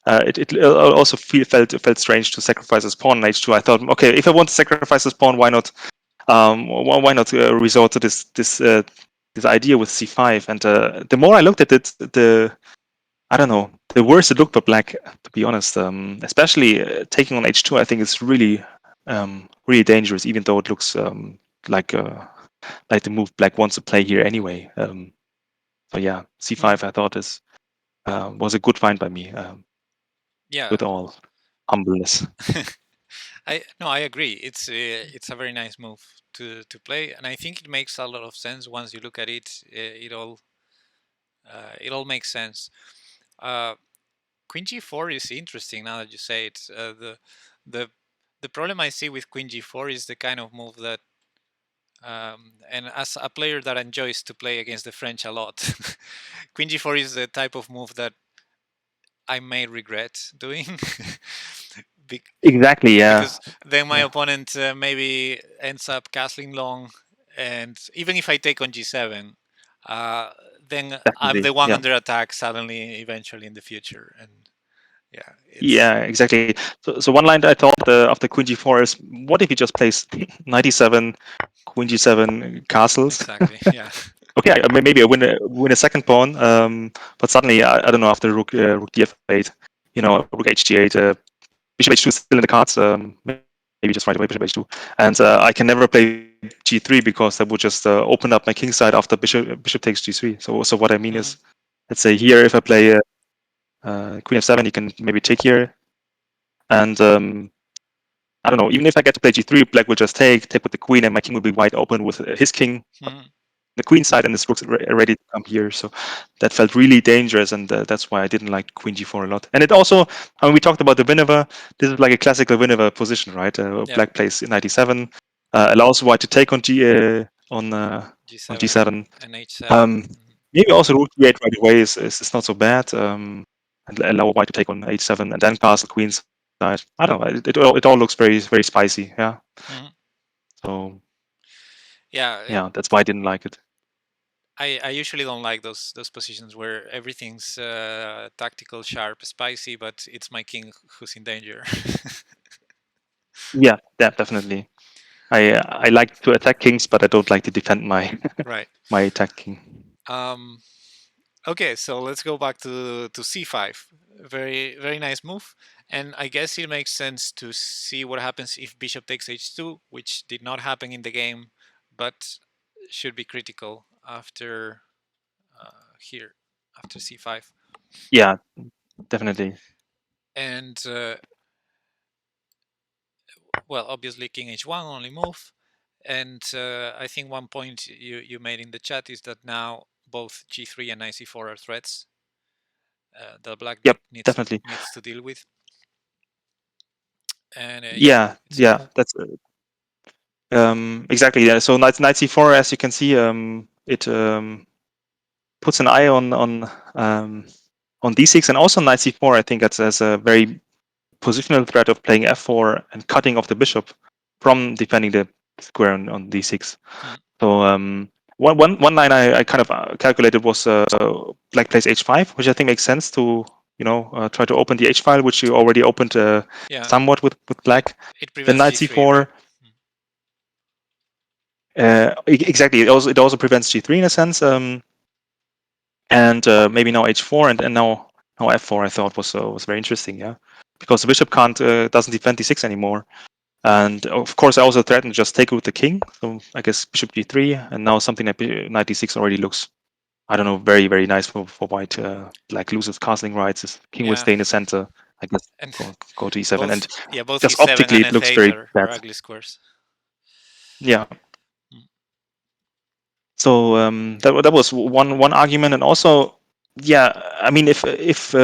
It also felt strange to sacrifice his pawn in h2. I thought, okay, if I want to sacrifice this pawn, why not resort to this idea with c5? And the more I looked at it, I don't know, the worse it looked for black. To be honest, especially taking on h2, I think it's really dangerous. Even though it looks like like the move black wants to play here anyway. So yeah, Mhm. c5 I thought is was a good find by me. Yeah, With all humbleness. I agree. It's a very nice move to play, and I think it makes a lot of sense once you look at it. It all makes sense. Uh, Queen g4 is interesting now that you say it. The the problem I see with Queen g4 is the kind of move that, and as a player that enjoys to play against the French a lot, Queen g4 is the type of move that I may regret doing. Exactly. Yeah. Because then my Yeah. opponent maybe ends up castling long, and even if I take on g7, uh, then I'm Definitely. the one Yeah. under attack suddenly, eventually in the future, and yeah, it's Yeah. Exactly. So one line that I thought after Queen G4 is, what if he just plays 97 Queen G7 castles? exactly yeah. Okay, maybe I win a second pawn, but suddenly I don't know, after rook df8, rook hg8, bishop h2 is still in the cards. Maybe just right away bishop h2, and I can never play g3 because that would just open up my king side after bishop takes g3. So what I mean Hmm. is, let's say here if I play queen f7, you can maybe take here, and I don't know. Even if I get to play g3, black will just take with the queen, and my king will be wide open with his king Hmm. the queen side, and his rook's ready to come here. So that felt really dangerous, and that's why I didn't like queen g4 a lot. And it also, I mean, we talked about the Winnova. This is like a classical Winnova position, right? Yeah, Black plays 97, allows white to take on g7 g7. and h7. Um, Maybe also rook g8 right away is not so bad. And allow white to take on h7 and then castle queen side. I don't know. It all looks very very spicy. Yeah. Hmm. So Yeah, yeah, that's why I didn't like it. I usually don't like those positions where everything's tactical, sharp, spicy, but it's my king who's in danger. Yeah, definitely. I like to attack kings, but I don't like to defend my Right. my attack king. Um, okay, so let's go back to c5. Very very nice move, and I guess it makes sense to see what happens if bishop takes h2, which did not happen in the game, but should be critical after here after c5. Yeah, definitely. And well, obviously king h1 only move. And I think one point you made in the chat is that now both g3 and knight c4 are threats that black Yep, definitely. needs to deal with. And yeah, Yeah, it's a yeah, move. that's exactly. Yeah. So knight c4, as you can see, it puts an eye um, on d6, and also knight c4. I think that's as a very positional threat of playing f4 and cutting off the bishop from defending the square on d6. Hmm. So one line I kind of calculated was black plays h5, which I think makes sense to try to open the h file, which you already opened Yeah, somewhat with it black. it Then prevents knight g3, right? c4. Exactly. It also prevents g3 in a sense. And maybe now h4, and now f4. I thought was very interesting. Yeah, because the bishop can't doesn't defend d6 anymore. And of course, I also threatened just take it with the king. So I guess bishop g3, and now something like knight d6 already looks, I don't know, very very nice for white. Black loses castling rights. His king will Yeah, stay in the center. I guess and go to e7, both and yeah both just e7 optically and it looks f8 very bad. are ugly squares. Yeah. Hmm. So that was one argument, and also, yeah, I mean, if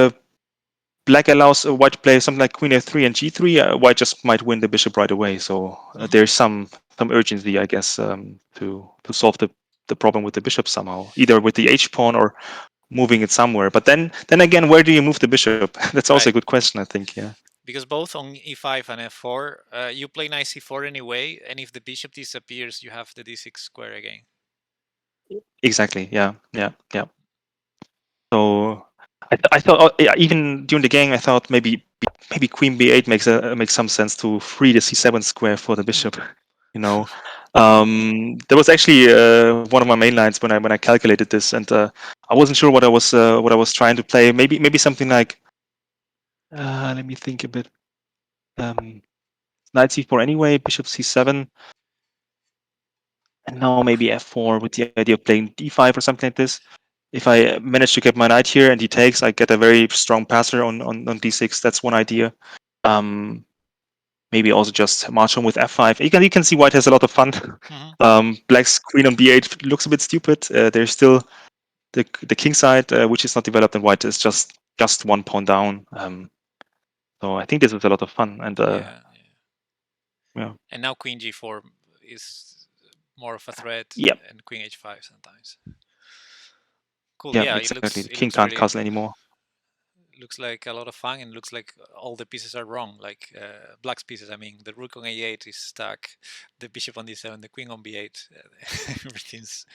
black allows white to play something like queen f3 and g3, white just might win the bishop right away. So Hmm. there's some urgency, I guess, to solve the problem with the bishop somehow, either with the h pawn or moving it somewhere. But then again, where do you move the bishop? That's also a Right, good question, I think. Yeah, because both on e5 and f4, you play knight c4 anyway, and if the bishop disappears, you have the d6 square again. exactly. Yeah, yeah, yeah. So I thought, yeah, even during the game, I thought maybe queen b8 makes some sense to free the c7 square for the Hmm. bishop. You know, there was actually one of my main lines when I calculated this, and I wasn't sure what I was trying to play. Maybe something like, let me think a bit. Um, Knight c4 anyway, bishop c7, and now maybe f4 with the idea of playing d5 or something like this. If I manage to get my knight here and he takes, I get a very strong passer on d6. That's one idea. Um, Maybe also just march on with f5. You can see white has a lot of fun. Hmm. Black's queen on b8 looks a bit stupid. There's still the king side, which is not developed, and white is just one pawn down. So I think this is a lot of fun. And Yeah, yeah. yeah, And now queen g4 is more of a threat, yeah, and queen h5 sometimes. Cool. yeah, Yeah, exactly. The it king looks can't really castle anymore. looks like a lot of fun, and looks like all the pieces are wrong. Like black's pieces. I mean, the rook on a8 is stuck, the bishop on d7, the queen on b8. Everything's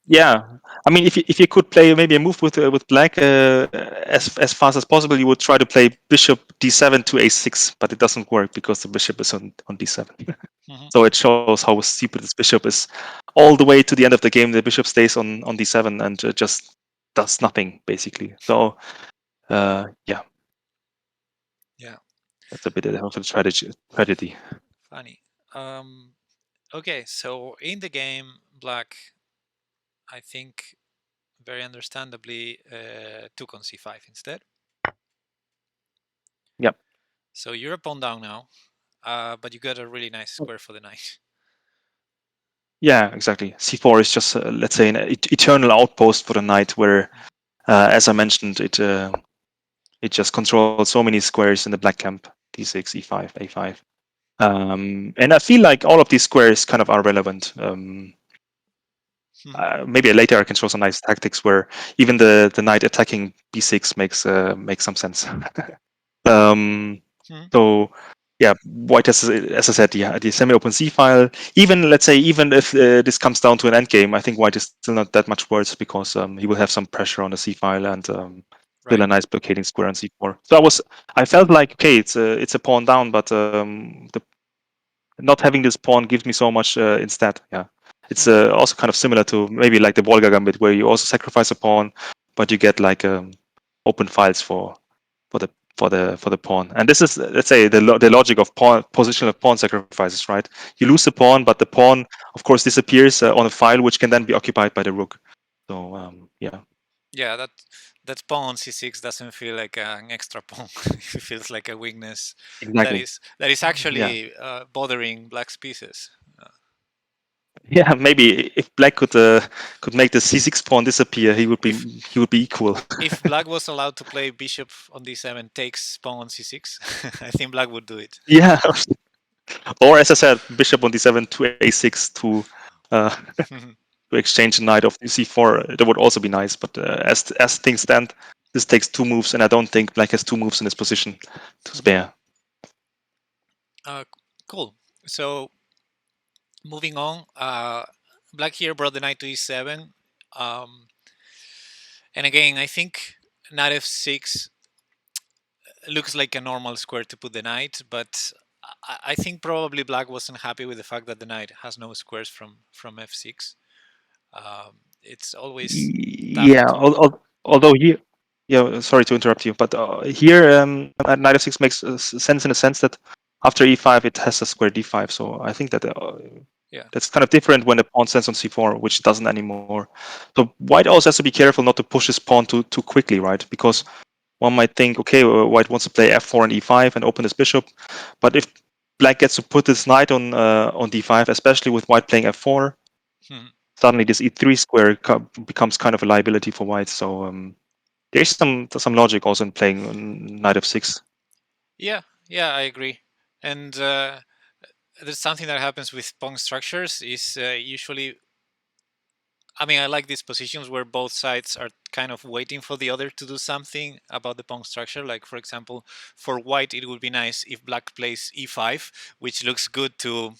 Yeah, I mean, if you could play maybe a move with black as fast as possible, you would try to play bishop d7 to a6, but it doesn't work because the bishop is on d7. Mhm. So it shows how stupid this bishop is. All the way to the end of the game, the bishop stays on d7 and just does nothing basically. So yeah, Yeah, that's a bit of a tragedy. funny. Okay, so in the game, black, I think, very understandably, took on c5 instead. Yep. So you're a pawn down now, but you got a really nice square for the knight. Yeah, exactly. C4 is just let's say an eternal outpost for the knight, where, as I mentioned, it just controls so many squares in the black camp: d6, e5, a5. And I feel like all of these squares kind of are relevant. Maybe later I can show some nice tactics where even the knight attacking b6 makes some sense. um, Mhm. so yeah, white has, as I said, yeah, the semi-open c file. Even let's say even if this comes down to an endgame, I think white is still not that much worse because he will have some pressure on the c file and still Right. a nice blockading square on c4. So I felt like okay, it's a pawn down, but the not having this pawn gives me so much instead. Yeah, it's Mhm. also kind of similar to maybe like the Volga gambit, where you also sacrifice a pawn, but you get like open files for the for the pawn. And this is, let's say, the logic of positional pawn sacrifices, right? You lose the pawn, but the pawn, of course, disappears on a file which can then be occupied by the rook. So yeah, Yeah, that pawn on c6 doesn't feel like an extra pawn. It feels like a weakness exactly. that is Yeah, actually bothering black's pieces. Uh, yeah. Maybe if black could make the c6 pawn disappear, if he would be equal. if black was allowed to play bishop on d7 takes pawn on c6, I think black would do it. Yeah, or as I said, bishop on d7 to a6 uh, to exchange the knight of c4. That would also be nice. But as things stand, this takes two moves, and I don't think black has two moves in this position to spare. uh, cool. So moving on, black here brought the knight to e7. Um, and again, I think knight f6 looks like a normal square to put the knight, but I think probably black wasn't happy with the fact that the knight has no squares from f6. It's always tough Yeah, to. although here, yeah, sorry to interrupt you, but here knight f6 makes sense in the sense that after e5 it has a square d5. So I think that Yeah. that's kind of different when the pawn stands on c4, which doesn't anymore. So white also has to be careful not to push his pawn too quickly, right? Because one might think, okay, white wants to play f4 and e5 and open his bishop, but if black gets to put his knight on d5, especially with white playing f4, Hmm. suddenly this e3 square becomes kind of a liability for white. So there's some logic also in playing knight f6. Yeah, yeah, I agree. And there's something that happens with pawn structures is usually, I mean, I like these positions where both sides are kind of waiting for the other to do something about the pawn structure. Like, for example, for white, it would be nice if black plays e5, which looks good to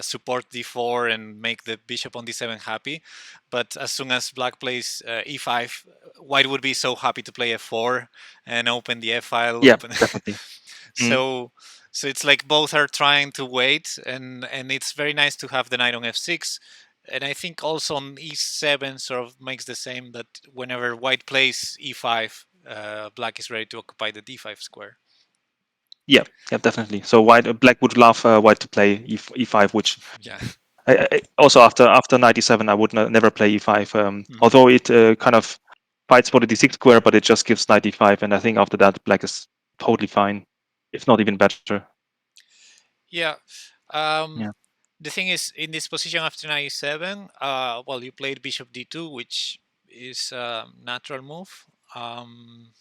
support d4 and make the bishop on d7 happy. But as soon as black plays e5, white would be so happy to play f4 and open the f file. Yeah, Open. definitely. Mhm. So it's like both are trying to wait, and it's very nice to have the knight on f6. And I think also on e7 sort of makes the same, that whenever white plays e5, black is ready to occupy the d5 square. Yeah, yeah, definitely. So black would love white to play e5, which Yeah. also after 97, I would never play e5. Mhm. Although it kind of fights for the d6 square, but it just gives knight e5, and I think after that, black is totally fine, if not even better. Yeah. Yeah. The thing is, in this position after knight e7, well, you played bishop d2, which is a natural move. Um,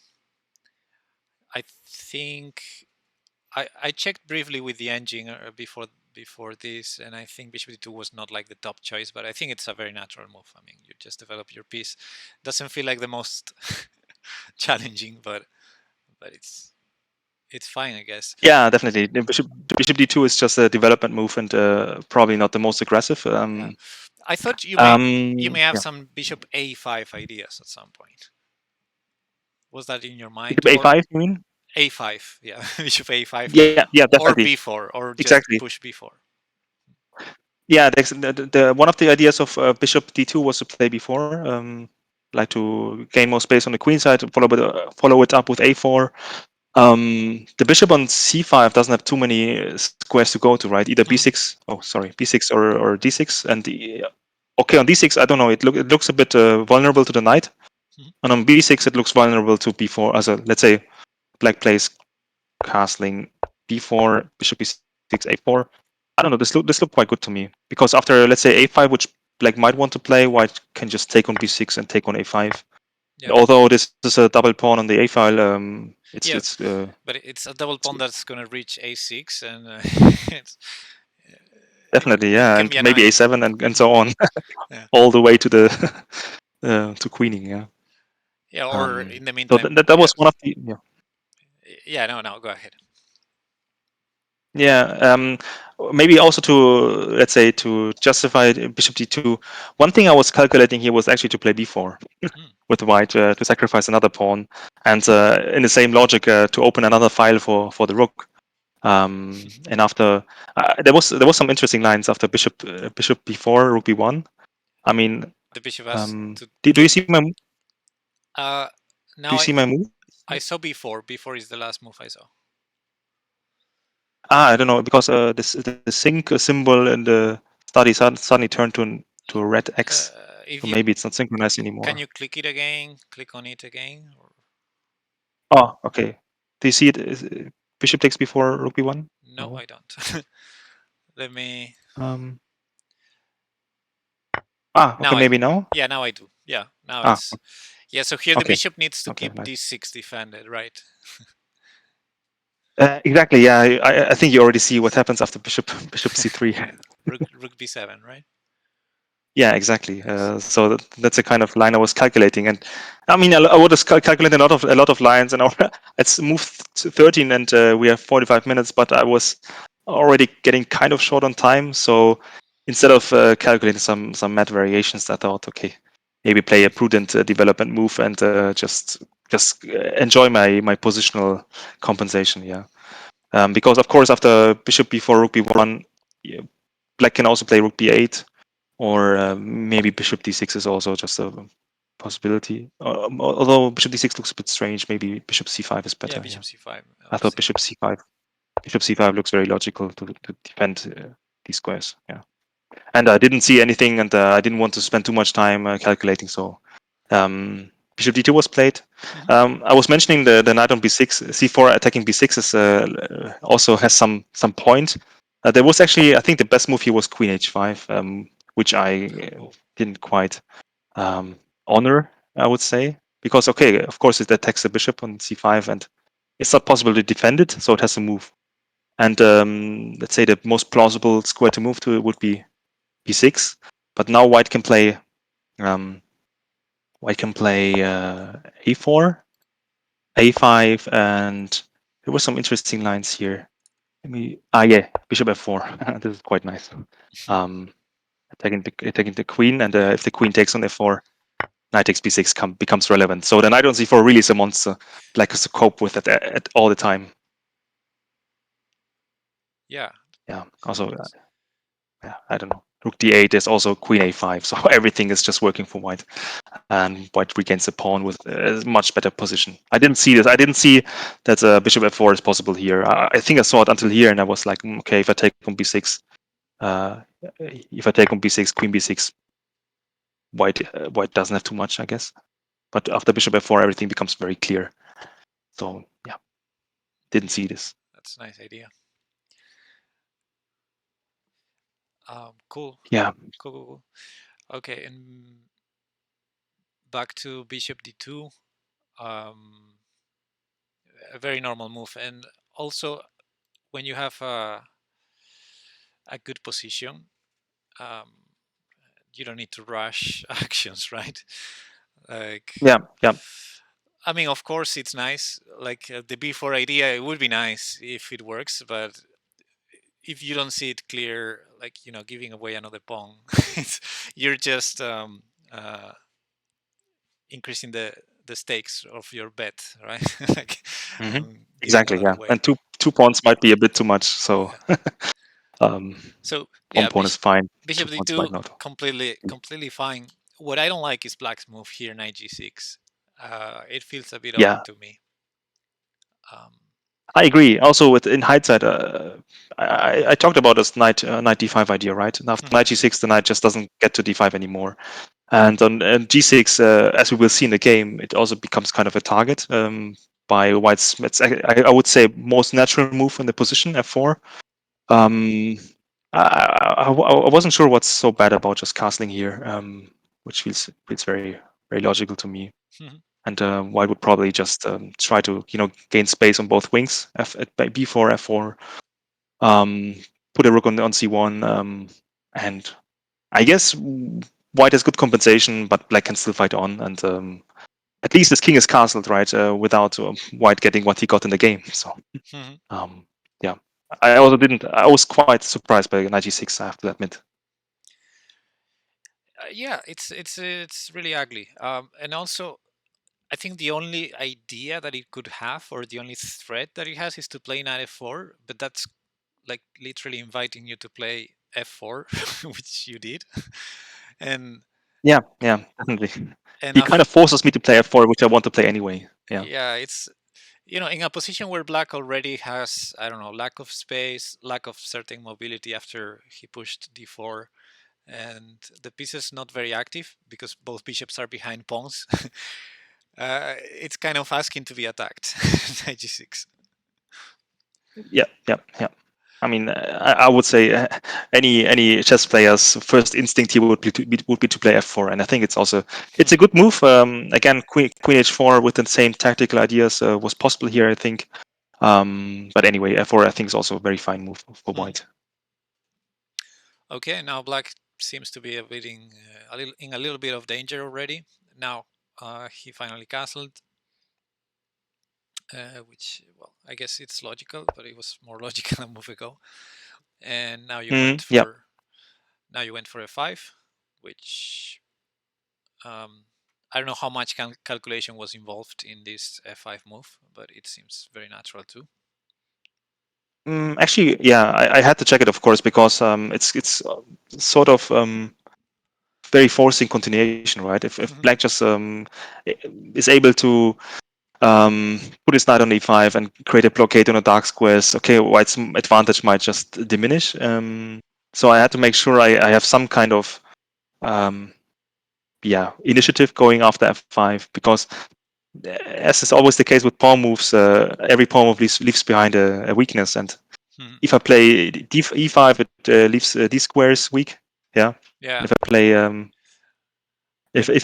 I think I checked briefly with the engine before this, and I think bishop d2 was not like the top choice, but I think it's a very natural move. I mean, you just develop your piece. Doesn't feel like the most challenging, but but it's fine, I guess. Yeah, definitely. The bishop d2 is just a development move and probably not the most aggressive. Yeah, I thought you may have Yeah. some bishop a5 ideas at some point. Was that in your mind, Bishop or a5, you mean? a5? Yeah, bishop a5, Yeah, yeah, or definitely. b4, or just Exactly. push b4. Yeah, the one of the ideas of bishop d2 was to play before, like to gain more space on the queen side, follow it up with a4. The bishop on c5 doesn't have too many squares to go to, right? Either Mm. b6, oh sorry, b6 or d6, and okay, on d6 I don't know. It looks a bit vulnerable to the knight, Mhm. and on b6 it looks vulnerable to b4. As a let's say black plays castling b4, bishop b6, a4. I don't know. This looked quite good to me because after let's say a5, which black might want to play, white can just take on b6 and take on a5. Yeah, Although this is a double pawn on the a file, yeah, it's but it's a double pawn that's gonna reach a6, and it's, definitely, it yeah, can and be maybe annoying. a7 and so on, Yeah, all the way to the to queening. Yeah. yeah, or in the So meantime, that yeah, was one of the yeah. No, no, go ahead. yeah. Maybe also to let's say to justify bishop d2. One thing I was calculating here was actually to play b4 Mm. with white to sacrifice another pawn, and in the same logic to open another file for the rook. And after there was some interesting lines after bishop b4 rook b1. I mean, The bishop has to do you take. see my Uh, do you now see my move? I saw before. Before is the last move I saw. I don't know because the sync symbol in the study suddenly turned to a red X, If so you maybe it's not synchronized can anymore. you click it again? Click on it again? Or, Oh, okay. Do you see it? Bishop takes before rook b1? no, No. I don't. Let me. Um. Now Okay. I. Maybe now. Yeah, now I do. Yeah, now it's. Yeah, so here the Okay. bishop needs to Okay. keep Nice. d6 defended, right? Exactly. Yeah. I think you already see what happens after bishop c3. Rook b7, right? Yeah, exactly. Nice. So that's a kind of line I was calculating, and I mean, I would have calculated a lot of lines, and it's moved to 13, and we have 45 minutes, but I was already getting kind of short on time, so instead of calculating some mad variations, I thought, okay, maybe play a prudent development move and just enjoy my positional compensation. Yeah, because of course after bishop b4 rook b1, yeah, black can also play rook b8 or maybe bishop d6 is also just a possibility. Although bishop d6 looks a bit strange, maybe bishop c5 is Yeah, better. Yeah, bishop c5. I I was thought thinking. bishop c5 looks very logical to defend these squares. Yeah, and I didn't see anything, and I didn't want to spend too much time calculating. So bishop d2 was played. Hmm. I was mentioning the knight on b6, c4 attacking b6 is also has some point. There was actually, I think, the best move here was queen h5, which I Oh, didn't quite um, honor, I would say, because okay, of course it attacks the bishop on c5, and it's not possible to defend it, so it has to move. And let's say the most plausible square to move to would be b6, but now um, white can play a4, a5, and there were some interesting lines here. Yeah, bishop f4. This is quite nice. Um, attacking the queen, and if the queen takes on f4, knight takes b6 becomes relevant. So the knight on c4 really is a monster. Like has to cope with it at all the time. yeah. Yeah. Also, yeah, I don't know. Rook d8 is also queen a5, so everything is just working for white, and white regains the pawn with a much better position. I didn't see this. I didn't see that bishop f4 is possible here. I think I saw it until here, and I was like, okay, if I take on b6, uh, if I take on b6, queen b6, white doesn't have too much, I guess. But after bishop f4, everything becomes very clear. So yeah, didn't see this. That's a nice idea. Cool. Yeah, Cool, cool, cool. Okay, and back to bishop d2. Um, a very normal move, and also when you have a good position, um, you don't need to rush actions, right? Like, yeah, yeah. I mean, of course, it's nice. Like the B4 idea, it would be nice if it works, but if you don't see it clear, like giving away another pawn, you're just uh, increasing the stakes of your bet, right? Like Hmm. giving Exactly, another yeah. way. And two pawns might be a bit too much, so Yeah. um, So one yeah, pawn is fine. Two bishop pawns might d2 not. completely fine. What I don't like is black's move here, knight g6. It feels a bit odd Yeah, to me. Um, I agree. Also, with in hindsight, I talked about this knight d5 idea, right? And after knight g6, the knight just doesn't get to d5 anymore. And on g6, as we will see in the game, it also becomes kind of a target by white's. I would say most natural move in the position f4. Um, I wasn't sure what's so bad about just castling here, which feels very logical to me. And white would probably just try to gain space on both wings, at b4, f4, um, put a rook on c1, and I guess white has good compensation, but black can still fight on, and at least his king is castled, right, without white getting what he got in the game. So um, yeah, I also didn't. I was quite surprised by knight g6. I have to admit. yeah, it's really ugly. And also, I think the only idea that it could have, or the only threat that it has, is to play knight f4. But that's like literally inviting you to play f4, which you did. and Yeah, definitely. and He kind of forces me to play f4, which I want to play anyway. Yeah. yeah, it's in a position where black already has, I don't know, lack of space, lack of certain mobility after he pushed d4, and the piece is not very active because both bishops are behind pawns. It's kind of asking to be attacked. Knight g6. Yeah. I mean, I would say any chess player's first instinct here would be to play f4, and I think it's a good move. Again, queen h4 with the same tactical ideas was possible here, I think. But anyway, f4 I think is also a very fine move for white. Okay, now black seems to be a little bit of danger already. Now he finally castled, which, well, I guess it's logical, but it was more logical a move ago. And Yeah. now you went for a5, which I don't know how much calculation was involved in this f5 move, but it seems very natural too. Actually, yeah, I had to check it, of course, because it's sort of very forcing continuation, right? If black just is able to put his knight on e5 and create a blockade on a dark squares, okay, white's advantage might just diminish. So I had to make sure I have some kind of um, initiative going after f5, because as is always the case with pawn moves, every pawn move leaves behind a weakness, and if I play e5, it leaves d squares weak. Yeah. And Yeah, if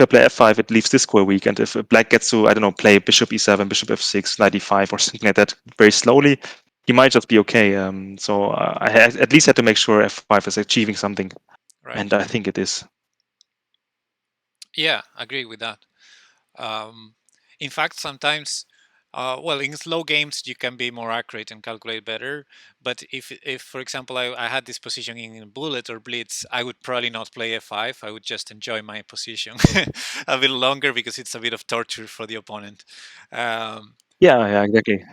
I play f5, it leaves this square weak. And if black gets to, I don't know, play bishop e7, bishop f6, knight e5, or something like that very slowly, he might just be okay. So at least had to make sure f5 is achieving something, right. and I think it is. Yeah, agree with that. Um, in fact, sometimes, well, in slow games you can be more accurate and calculate better. But if for example, I had this position in bullet or blitz, I would probably not play f5. I would just enjoy my position a bit longer because it's a bit of torture for the opponent. Um, Yeah, exactly.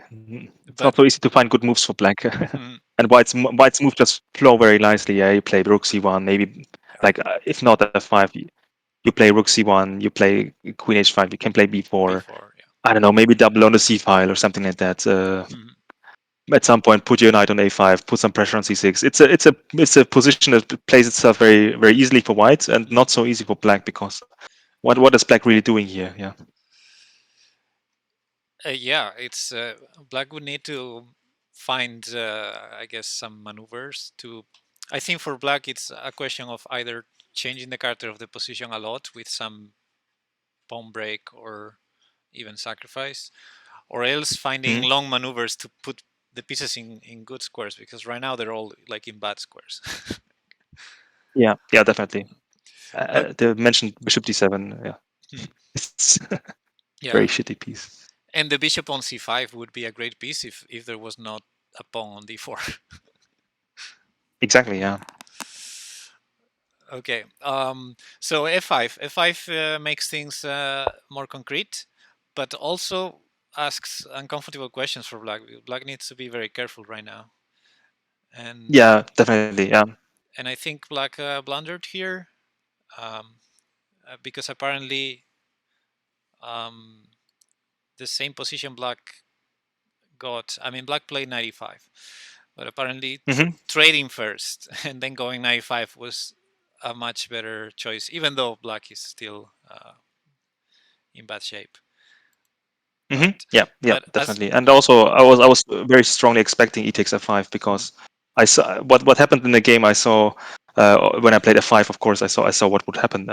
It's not but so easy to find good moves for black. mm, And white's move just flow very nicely. Yeah, you play rook c1, maybe yeah, like if not f5, you play rook c1, you play queen h5, you can play b4. before, yeah. I don't know, maybe double on the c file or something like that. Mhm, At some point, put your knight on a5, put some pressure on c6. It's a position that plays itself very easily for white, and not mhm. so easy for black, because what is black really doing here? Yeah. Yeah, it's black would need to find, I guess, some maneuvers to. I think for black, it's a question of either changing the character of the position a lot with some pawn break or even sacrifice, or else finding Mhm. long maneuvers to put the pieces in good squares, because right now they're all like in bad squares. Yeah, definitely. Oh, The mentioned bishop d7. Yeah, hmm, it's very yeah, shitty piece. And the bishop on c5 would be a great piece if there was not a pawn on d4. Exactly. Yeah. Okay. So f5. F5 makes things more concrete, but also asks uncomfortable questions for black. Black needs to be very careful right now. And Yeah. Definitely. Yeah. I think black blundered here um, because apparently um, the same position black got. I mean, black played 95, but apparently Hmm. trading first and then going 95 was a much better choice, even though black is still in bad shape. Hmm. But Yeah. Yeah. as Definitely. And also, I was very strongly expecting e takes f5 mhm. because I saw what happened in the game. I saw when I played f5. Of course, I saw what would happen.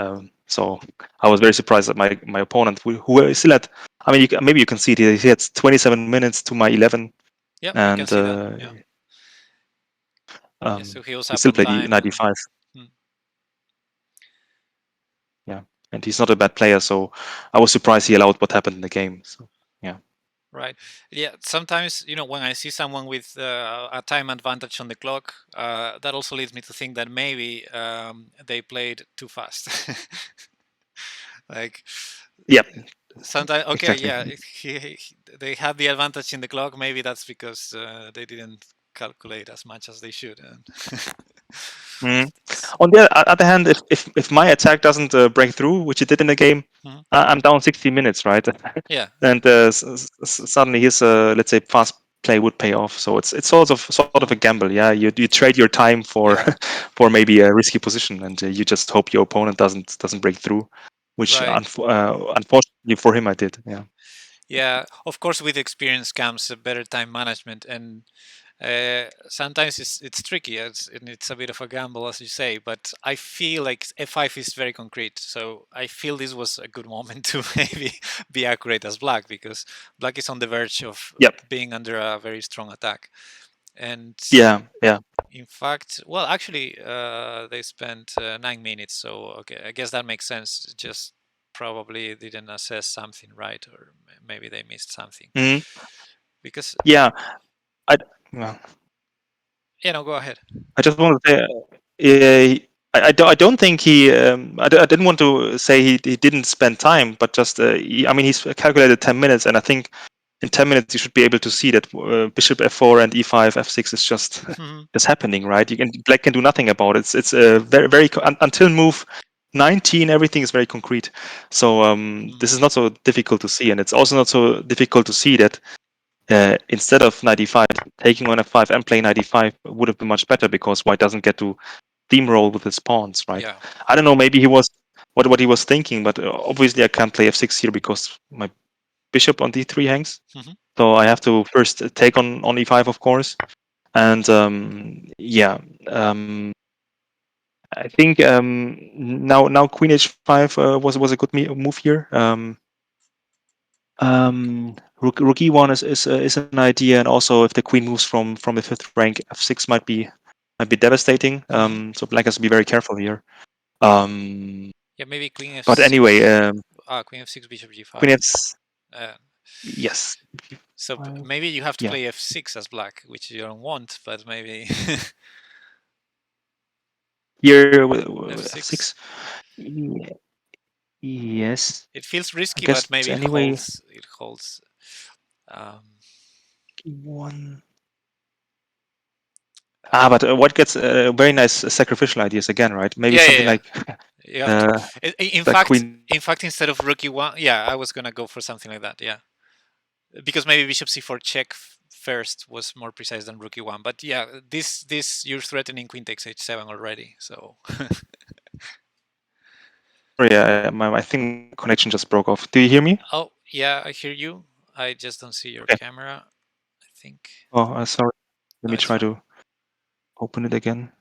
So I was very surprised that my opponent, who still had. I mean, maybe you can see it. He had 27 minutes to my 11, Yeah, we can and see that. Yeah, yeah. So he was he up still on played time, and 95. mm, Yeah, and he's not a bad player, so I was surprised he allowed what happened in the game. So yeah, right. Yeah, sometimes when I see someone with a time advantage on the clock, that also leads me to think that maybe they played too fast. Like yeah, sometimes, okay, exactly. yeah, they had the advantage in the clock. Maybe that's because they didn't calculate as much as they should. And Mhm. On the other hand, if my attack doesn't break through, which it did in the game, Mhm. I'm down 60 minutes, right? Yeah, And suddenly his let's say fast play would pay off. So it's sort of a mhm. gamble. Yeah, you trade your time for Yeah, for maybe a risky position, and you just hope your opponent doesn't break through, which right. unfortunately for him I did. Yeah. Yeah, of course, with experience comes a better time management, and sometimes it's tricky. And it's a bit of a gamble, as you say. But I feel like f5 is very concrete, so I feel this was a good moment to maybe be accurate as black, because black is on the verge of Yep. being under a very strong attack. And Yeah. Yeah. in fact, well, actually, they spent 9 minutes, so okay, I guess that makes sense. Just probably didn't assess something right, or maybe they missed something. Mhm. Because Yeah. I. Well, go ahead. I just want to say, I don't think he. I didn't want to say he didn't spend time, but just I mean he's calculated 10 minutes, and I think in 10 minutes you should be able to see that bishop f4 and e5 f6 is just Mhm. just happening, right? Black can do nothing about it. It's very very until move 19 everything is very concrete. So Mhm. this is not so difficult to see, and it's also not so difficult to see that instead of 95, taking on f5 and playing 95 would have been much better because white doesn't get to steamroll with his pawns, right? Yeah. I don't know, maybe he was what he was thinking, but obviously I can't play f6 here because my bishop on d3 hangs. Mhm. So I have to first take on e5, of course. And yeah, I think now queen h5 was a good move here. Rook e1 is an idea, and also if the queen moves from the fifth rank, f6 might be devastating. Mhm. So black has to be very careful here. Um, Yeah, maybe queen but anyway, f6. Queen f6, bishop queen g5. f Uh, yes, so uh, maybe you have to yeah. play f6 as black, which you don't want, but maybe Here f6, f6. yeah, yes, It feels I risky, but guess maybe it anyway. holds. It holds. Um, E1. uh, But what gets very nice sacrificial ideas again, right? Maybe yeah, yeah, something yeah. like You have to. uh, In like fact, queen. instead of rook e1, yeah, I was gonna go for something like that. Yeah, because maybe bishop c4 check first was more precise than rook e1. But yeah, this you're threatening queen takes h7 already. So Sorry, I think my connection just broke off. Do you hear me? oh yeah, I hear you. I just don't see your Okay. camera. I think Oh, sorry. Let no, me it's try fine. to open it again.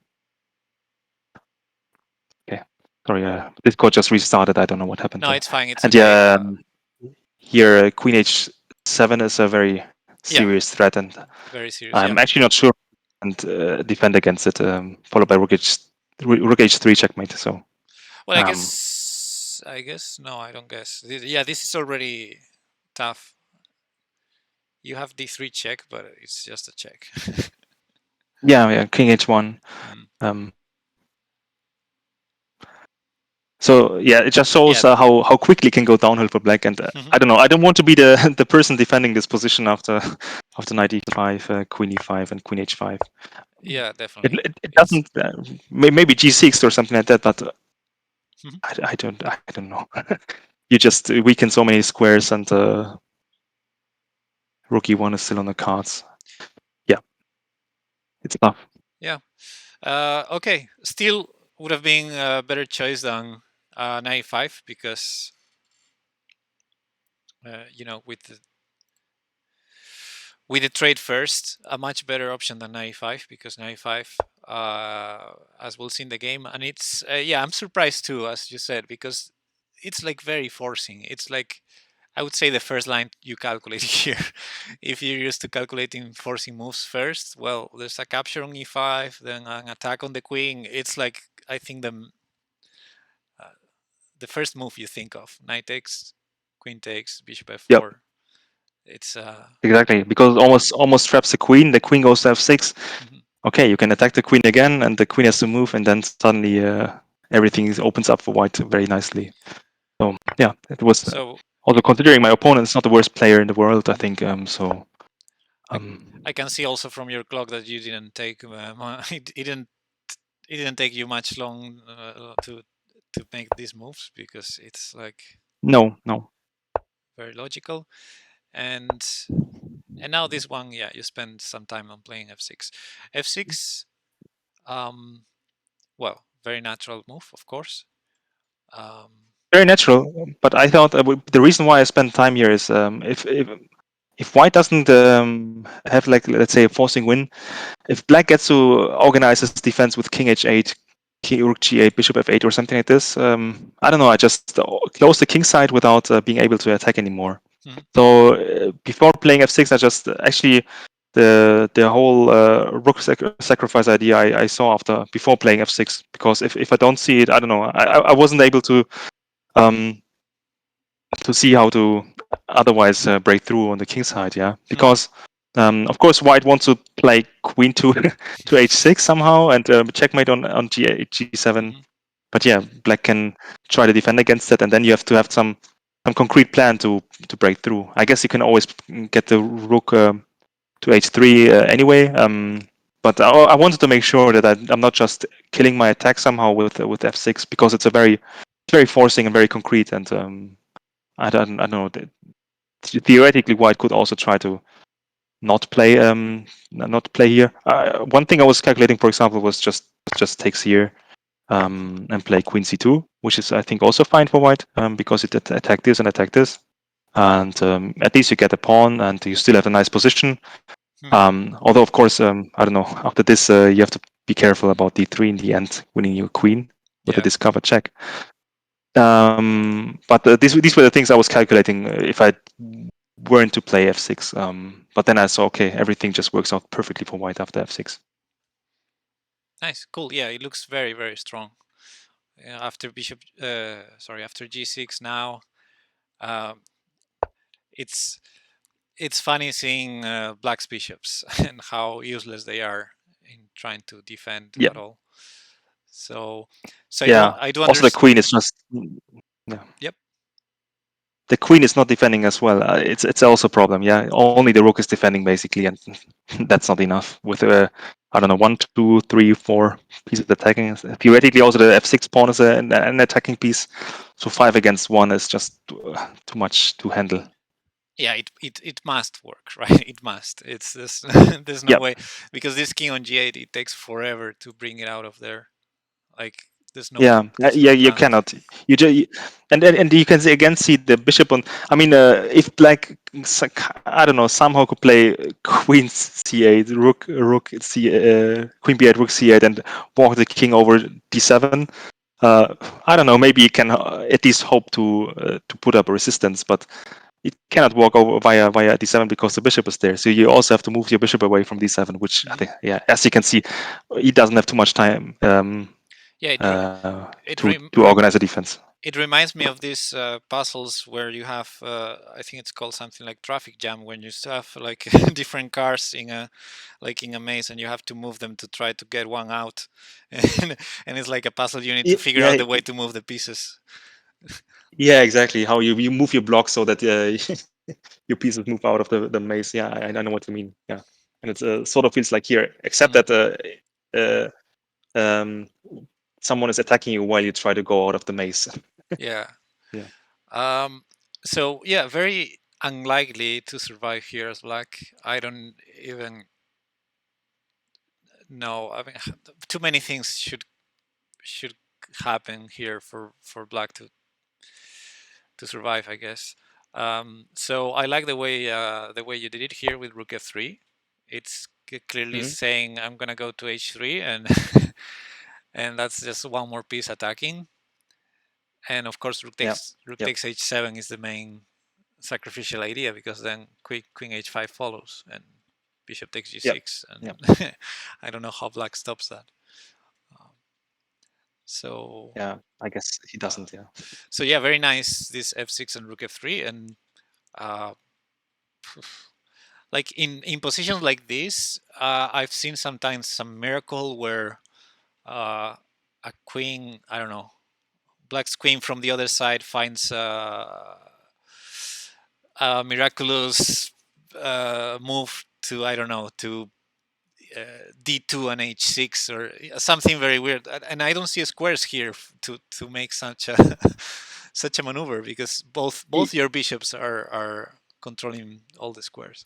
Okay. Sorry, Discord just restarted. I don't know what happened No, there. it's fine. It's And okay. yeah, here queen h7 is a very Yeah, serious threat, and very serious. Yeah. I'm actually not sure and defend against it. Followed by rook h3 checkmate. So Well, um, I guess no, I don't guess. Yeah, this is already tough. You have d3 check, but it's just a check. Yeah, King H1. Mm. Um, so yeah, it just shows Yeah. how quickly it can go downhill for black. And I don't know. I don't want to be the the person defending this position after knight e5, queen e5, and queen h5. Yeah, It, definitely. it It's doesn't. Maybe g6 or something like that, but I don't know. You just weaken so many squares, and rook e1 is still on the cards. Yeah, it's tough. yeah. Okay. Still would have been a better choice than knight 5 because with the trade first, a much better option than knight 5 because knight 5, as we'll see in the game, and it's yeah, I'm surprised too, as you said, because it's like very forcing. It's like I would say the first line you calculate here. If you're used to calculating forcing moves first, well, there's a capture on e5, then an attack on the queen. It's like I think uh, the first move you think of: knight takes, queen takes, bishop Yep, f4. It's exactly. Because it almost traps the queen. The queen goes to f6. mhm. Okay, you can attack the queen again, and the queen has to move, and then suddenly everything opens up for white very nicely. So yeah, it was So also considering my opponent is not the worst player in the world. I mhm. think so. I, Um, I can see also from your clock that you didn't take it didn't take you much long to make these moves because it's like no, no, very logical. And now this one, yeah, you spend some time on playing f6. F6, um, well, very natural move, of course. Um, very natural. But I thought the reason why I spent time here is if white doesn't have, like, let's say, a forcing win, if black gets to organize his defense with king h8, king rook g8, bishop f8, or something like this, I don't know. I just close the king side without being able to attack anymore. mhm, So before playing f6, I just actually the whole rook sacrifice idea I saw after before playing f6, because if I don't see it, I don't know. I wasn't able um, to see how to otherwise break through on the king side. Yeah, mhm, because of course white wants to play queen to to h6 somehow, and checkmate on g8, g7. mhm, But yeah, black can try to defend against it, and then you have to have some concrete plan to break through. I guess you can always get the rook to h3 anyway. But I wanted to make sure that I'm not just killing my attack somehow with f6, because it's very forcing and very concrete. And I don't know. Theoretically, white could also try to not play not play here. One thing I was calculating, for example, was just takes here and play queen c2, which is, I think, also fine for white, because it attack this and attack this, and at least you get a pawn and you still have a nice position. mhm. Although, of course, I don't know. After this, you have to be careful about d3 in the end, winning your queen with a Yeah, discovered check. But these were the things I was calculating if I weren't to play f6. But then I saw, okay, everything just works out perfectly for white after f6. nice, cool. Yeah, it looks very, very strong. Yeah, after after g6 now, um, it's it's funny seeing black's bishops and how useless they are in trying to defend Yeah, at all. So, so yeah. I do Also, the understand. queen is just, yeah. Yep. The queen is not defending as well. It's also a problem. Yeah, only the rook is defending basically, and that's not enough. With I don't know, 1, 2, 3, 4 pieces attacking. Theoretically, also the f6 pawn is an attacking piece. So 5 against 1 is just too much to handle. Yeah, it must work, right? It must. It's this. There's no Yeah, way because this king on g8 it takes forever to bring it out of there. Like yeah, there's yeah. no You plan. cannot. You just and you can again see the bishop on. I mean, if black, I don't know, somehow could play queen c8, rook c, queen b8, rook c8, and walk the king over d7. I don't know. Maybe you can at least hope to put up a resistance, but it cannot walk over via d7 because the bishop is there. So you also have to move your bishop away from d7, which I Hmm. think, yeah, as you can see, he doesn't have too much time Yeah, to it organize a defense. It reminds me of these puzzles where you have, I think it's called something like traffic jam, when you have like different cars in a maze, and you have to move them to try to get one out, and it's like a puzzle. You need to figure out Yeah, the way to move the pieces. yeah, exactly. How you move your block so that your pieces move out of the maze. Yeah, I know what you mean. Yeah, and it sort of feels like here, except Mm, that uh, um, someone is attacking you while you try to go out of the maze. yeah. Yeah. Um, so yeah, very unlikely to survive here as black. I don't even know. I mean, too many things should happen here for black to survive, I guess. So I like the way you did it here with rook f3. It's clearly Hmm. saying I'm gonna go to h3, and and that's just one more piece attacking. And of course, Yeah. rook Yep. takes h7 is the main sacrificial idea, because then queen h5 follows, and bishop takes Yep. g6, Yep. and I don't know how black stops that. Um, so Yeah. I guess he uh, doesn't. Yeah. so yeah, very nice this f6 and rook f3, and uh, like in positions like this, I've seen sometimes some miracle where uh, a queen, I don't know, black's queen from the other side finds a miraculous move to, I don't know, to d2 and h6 or something very weird. And I don't see squares here to make such a such a maneuver, because Y- both your bishops are controlling all the squares.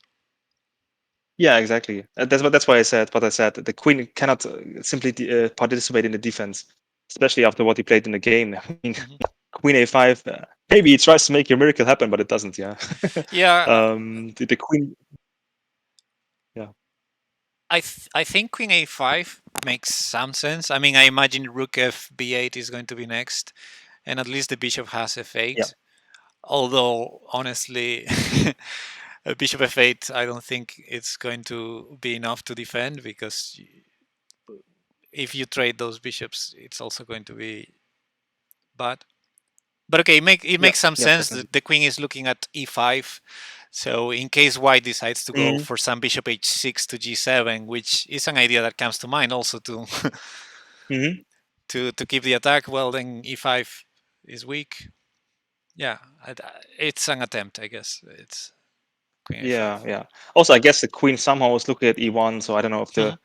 Yeah. Exactly. That's why I said what I said. The queen cannot simply participate in the defense, especially after what he played in the game. I mean, Hmm. queen a5. Maybe he tries to make a miracle happen, but it doesn't. Yeah. Yeah, The queen. Yeah. I think queen a5 makes some sense. I mean, I imagine rook f b8 is going to be next, and at least the bishop has Yeah. f8. Although honestly, a bishop f8, I don't think it's going to be enough to defend, because if you trade those bishops, it's also going to be bad. But okay, it Yeah. makes some Yeah. sense Definitely. that the queen is looking at e5. So in case white decides to go Hmm. for some bishop h6 to g7, which is an idea that comes to mind also to Hmm. to keep the attack, well then e5 is weak. Yeah, it's an attempt, I guess. It's queen Yeah. a5. Yeah. Also, I guess the queen somehow is looking at e1. So I don't know if Hmm. the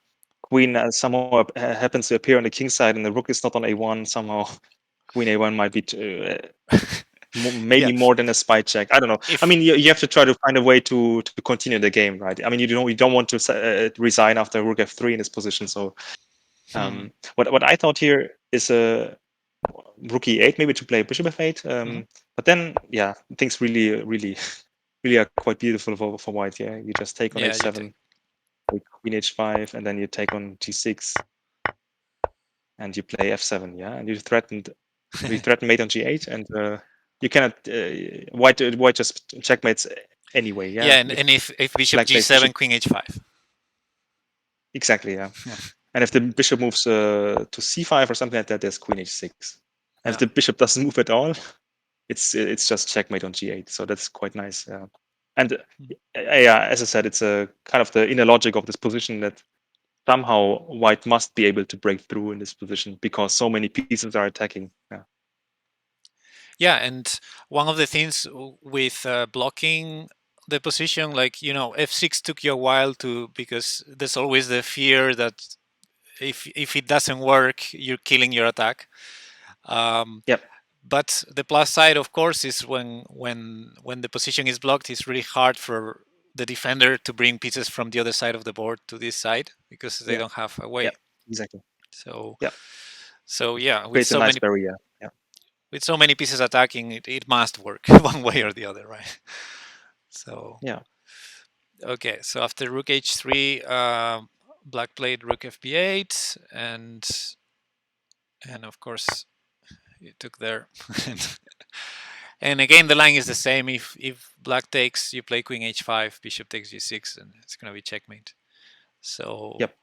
queen somehow happens to appear on the king side and the rook is not on a1 somehow. Queen a1 might be Yeah, maybe more than a spy check. I don't know. I if mean, you have to try to find a way to continue the game, right? I mean, you don't want to resign after rook f3 in this position. So hmm, what I thought here is a rook e8 maybe to play bishop f8. hmm, But then yeah, things really really are quite beautiful for white. Yeah, you just take on yeah, you take. h7, take queen h5, and then you take on g6 and you play f7. Yeah, and you threaten mate on g8, and you cannot white just checkmates anyway. Yeah, Yeah, if and if bishop black plays bishop g7, queen h5. exactly. Yeah, Yeah, and if the bishop moves to c5 or something like that, there's queen h6. And if yeah, the bishop doesn't move at all, it's just checkmate on g8. So that's quite nice. Yeah. And yeah, as I said, it's a kind of the inner logic of this position that somehow white must be able to break through in this position because so many pieces are attacking. Yeah. yeah. And one of the things with blocking the position, like f6 took you a while to, because there's always the fear that if it doesn't work, you're killing your attack. Um, Yep. but the plus side, of course, is when the position is blocked, it's really hard for the defender to bring pieces from the other side of the board to this side, because they Yeah. don't have a Yep. way. Exactly. So Yep. so yeah, Creates a nice barrier. Yeah. with so many pieces attacking, it must work one way or the other, right? So Yeah. okay, so after rook h3, black played rook fb8, and of course it took there. And again, the line is the same. If black takes, you play queen h5, bishop takes g6, and it's gonna be checkmate. So, Yep.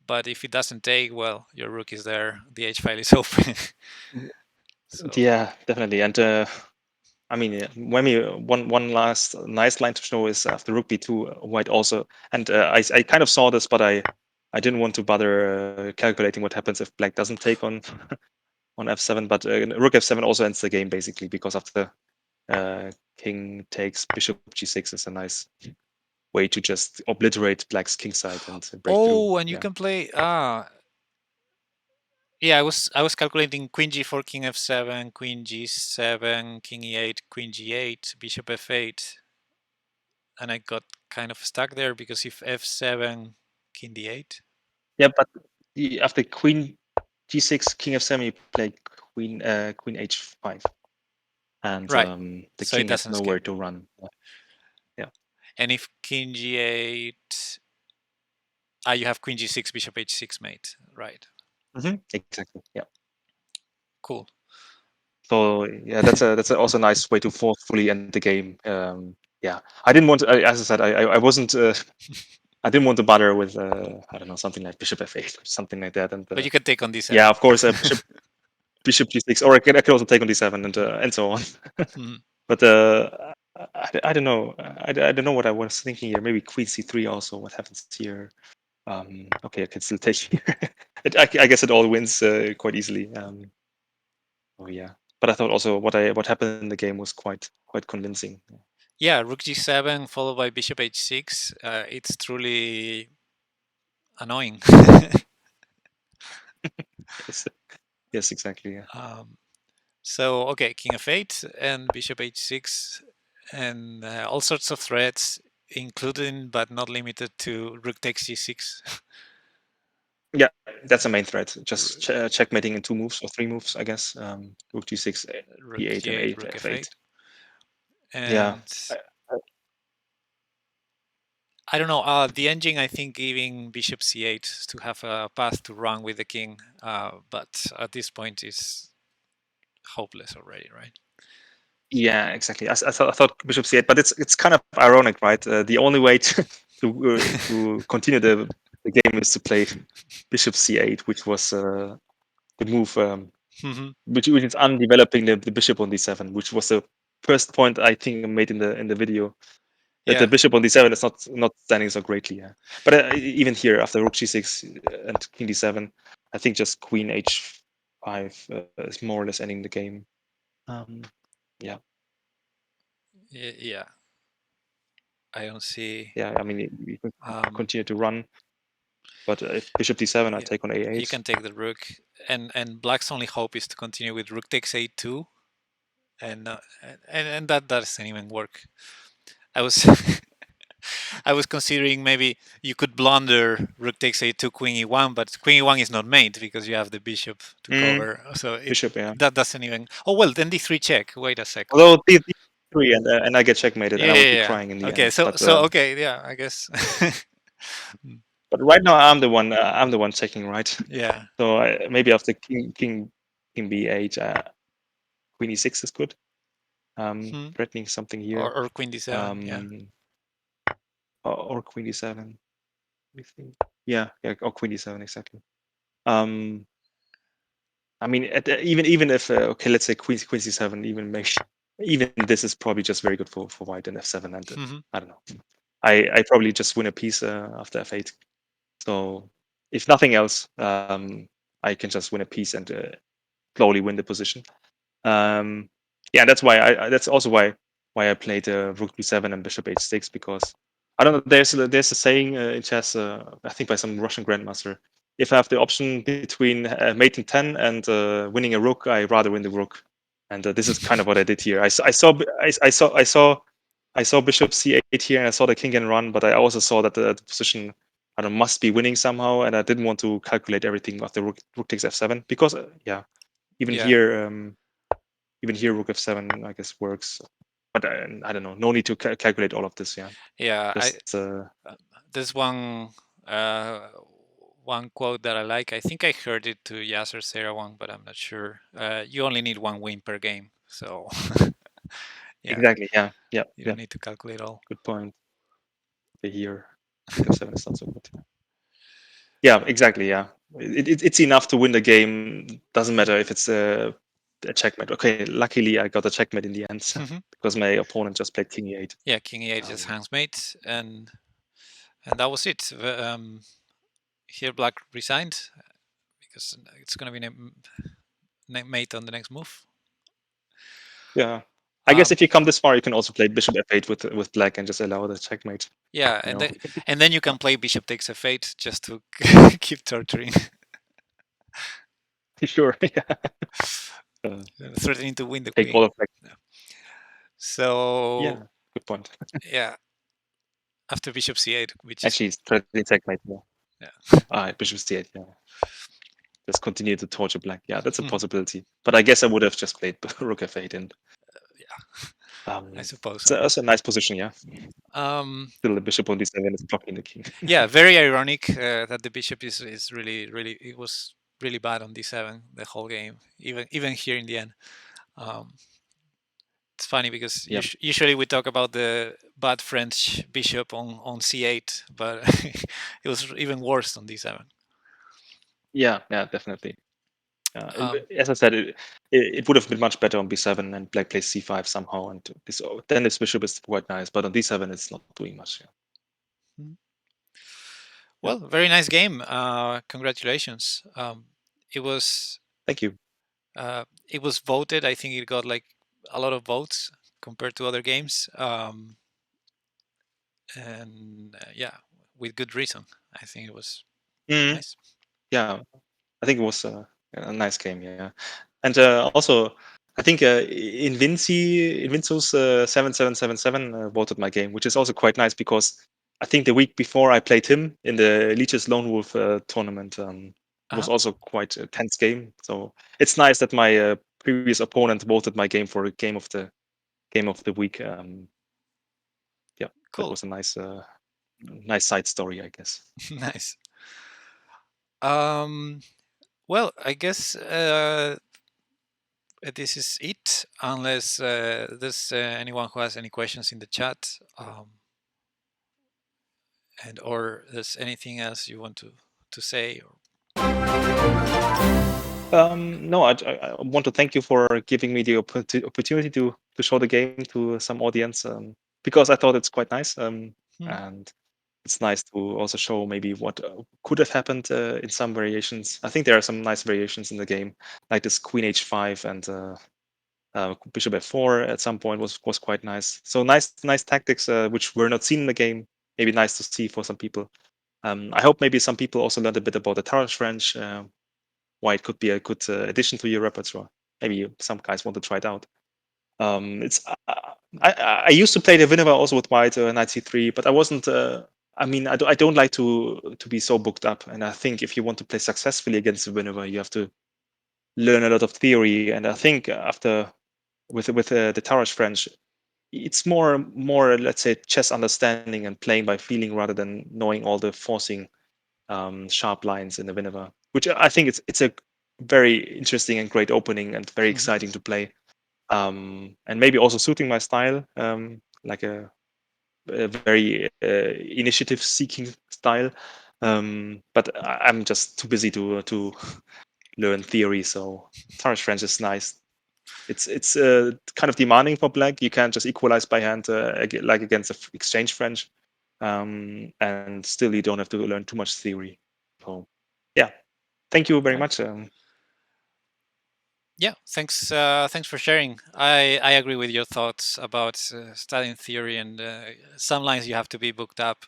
but if it doesn't take, well, your rook is there. The h file is open. So Yeah, definitely. And I mean, when we one last nice line to show is after rook b2, white also, and I kind of saw this, but I didn't want to bother calculating what happens if black doesn't take on f7. But rook f7 also ends the game basically because after king takes bishop g6 is a nice way to just obliterate black's king side and break through. oh, and you Yeah. can play yeah, I was calculating queen g4, king f7, queen g7, king e8, queen g8, bishop f8, and I got kind of stuck there because if f7, king d8. Yeah, but after queen g6, king f7, you play queen h5, and Right. the So it king has doesn't nowhere escape. to run. Yeah. And if king g8, you have queen g6, bishop h6 mate. Right. Exactly. Yeah. Cool. So yeah, that's also a nice way to forcefully end the game. Yeah, I didn't want to, as I said, I wasn't. I didn't want to bother with I don't know, something like bishop f8 or something like that. And But you can take on yeah, d7. of course, bishop g6, or I could also take on d7 and so on. Mhm. But I don't know. I don't know what I was thinking here. Maybe queen c3 also. What happens here? Okay, I can still take here. I guess it all wins quite easily. Oh yeah, but I thought also what happened in the game was quite convincing. Yeah, rook g7 followed by bishop h6. It's truly annoying. Yes, yes, exactly. Yeah, um, so, okay, king f8 and bishop h6, and all sorts of threats, including but not limited to rook takes g6. yeah, that's the main threat. Just R- checkmating in 2 moves or 3 moves, I guess. Rook g6, rook e8, and g8, 8 rook f8. f8. Yeah, And I- I don't know, the engine, I think, giving bishop c8 to have a path to run with the king, but at this point is hopeless already, right? yeah, exactly. I thought bishop c8, but it's kind of ironic, right? The only way to continue the game is to play bishop c8, which was the move Mhm. which is undeveloping the bishop on d7, which was the first point I think I made in the video, that the Yeah, bishop on d7 is not standing so greatly. Yeah. But even here after rook g6 and king d7, I think just queen h5 is more or less ending the game. Um, yeah, yeah. I don't see. yeah. I mean, you can Um, continue to run, but if bishop d7, I yeah, take on you a8. can take the rook, and black's only hope is to continue with rook takes a2, and that doesn't even work. I was I was considering maybe you could blunder rook takes a2, queen e1, but queen e1 is not mate because you have the bishop to Mm, cover. So bishop, yeah. that doesn't even. Oh well, then d3 check. Wait a sec. Although d3 and I get checkmated, and Yeah, I would yeah, be yeah. crying in the Okay, end. so okay, yeah, I guess. But right now I'm the one checking, right? Yeah. So maybe after king b8, queen e6 is good. Hmm. Threatening something Or here. or queen d7. Yeah. Or queen d7. We think. Yeah, or queen d7 exactly. Um, I mean, even if okay, let's say queen c7, even this is probably just very good for white and f7, and Hmm. I don't know. I probably just win a piece after f8. So if nothing else, I can just win a piece and slowly win the position. Um, yeah, that's why that's also why I played rook b7 and bishop h6, because I don't know. There's a saying in chess, I think by some Russian grandmaster. If I have the option between mating 10 and winning a rook, I rather win the rook. And this is kind of what I did here. I saw bishop c8 here, and I saw the king can run, but I also saw that the position, I don't know, must be winning somehow, and I didn't want to calculate everything after rook takes f7 because yeah, even Yeah. here rook f7 I guess works, but I don't know, no need to calculate all of this. Yeah, Yeah. just There's uh, one quote that I like. I think I heard it to Yasser Seirawan, but I'm not sure. You only need one win per game, so yeah, exactly. Yeah, yeah, you yeah, don't need to calculate all. good point. Okay, here rook f7 is not so good. Yeah, exactly. Yeah, it's enough to win the game. Doesn't matter if it's a checkmate. Okay, luckily I got a checkmate in the end because my opponent just played king e8. Yeah, king e8 is handmate, and that was it. Here black resigned because it's going to be mate on the next move. Yeah. I guess if you come this far, you can also play bishop f8 with black and just allow the checkmate. Yeah, You know. and then you can play bishop takes f8 just to keep torturing, Sure. Yeah. Uh, threatening to win the take queen. all of black. Yeah. So Yeah. Good point. yeah, after bishop c8, which is Actually, it's threatening checkmate. Yeah. yeah. Bishop c8. Yeah. Just continue to torture black. Yeah, that's a possibility. But I guess I would have just played rook f8 and Yeah, I suppose it's so. also a nice position. Yeah. Um, Still the bishop on d7 is blocking the king. yeah, very ironic that the bishop is really it was really bad on d7 the whole game, even here in the end. Um, it's funny because Yeah. usually we talk about the bad French bishop on c8, but it was even worse on d7. Yeah. Yeah. Definitely. Um, As I said, it would have been much better on b7 and black plays c5 somehow, and then this bishop is quite nice. But on d7, it's not doing much. Yeah. hmm. Yeah. Well, very nice game. Congratulations. It was Thank you. it was voted. I think it got like a lot of votes compared to other games, and yeah, with good reason. I think it was Mm, nice. yeah. I think it was a nice game. Yeah. And also, I think Invincius 7777 voted my game, which is also quite nice because I think the week before I played him in the Lichess Lone Wolf tournament was Uh-huh. also quite a tense game. So it's nice that my previous opponent voted my game for a game of the week. Yeah, that Cool. was a nice side story, I guess. Nice. Um, well, I guess this is it. Unless there's anyone who has any questions in the chat, and or there's anything else you want to say. No, I want to thank you for giving me the opportunity to show the game to some audience because I thought it's quite nice Hmm. and it's nice to also show maybe what could have happened in some variations. I think there are some nice variations in the game, like this Queen H5 and Bishop F4 at some point was quite nice. So nice tactics which were not seen in the game. Maybe nice to see for some people. I hope maybe some people also learned a bit about the Tarrasch French. Why it could be a good addition to your repertoire. Maybe some guys want to try it out. It's I used to play the Winnova also with white knight c3, but I wasn't. I mean, I don't like to be so booked up, and I think if you want to play successfully against the Winnova, you have to learn a lot of theory. And I think after with the Tarrasch French, it's more let's say chess understanding and playing by feeling rather than knowing all the forcing sharp lines in the Winnova, which I think it's a very interesting and great opening and very exciting to play. And maybe also suiting my style, like a very initiative-seeking style. But I'm just too busy to learn theory. So Tarrasch French is nice. It's kind of demanding for black. You can't just equalize by hand like against exchange French, and still you don't have to learn too much theory. So yeah, thank you very Right. much. Yeah, thanks for sharing. I agree with your thoughts about studying theory, and some lines you have to be booked up.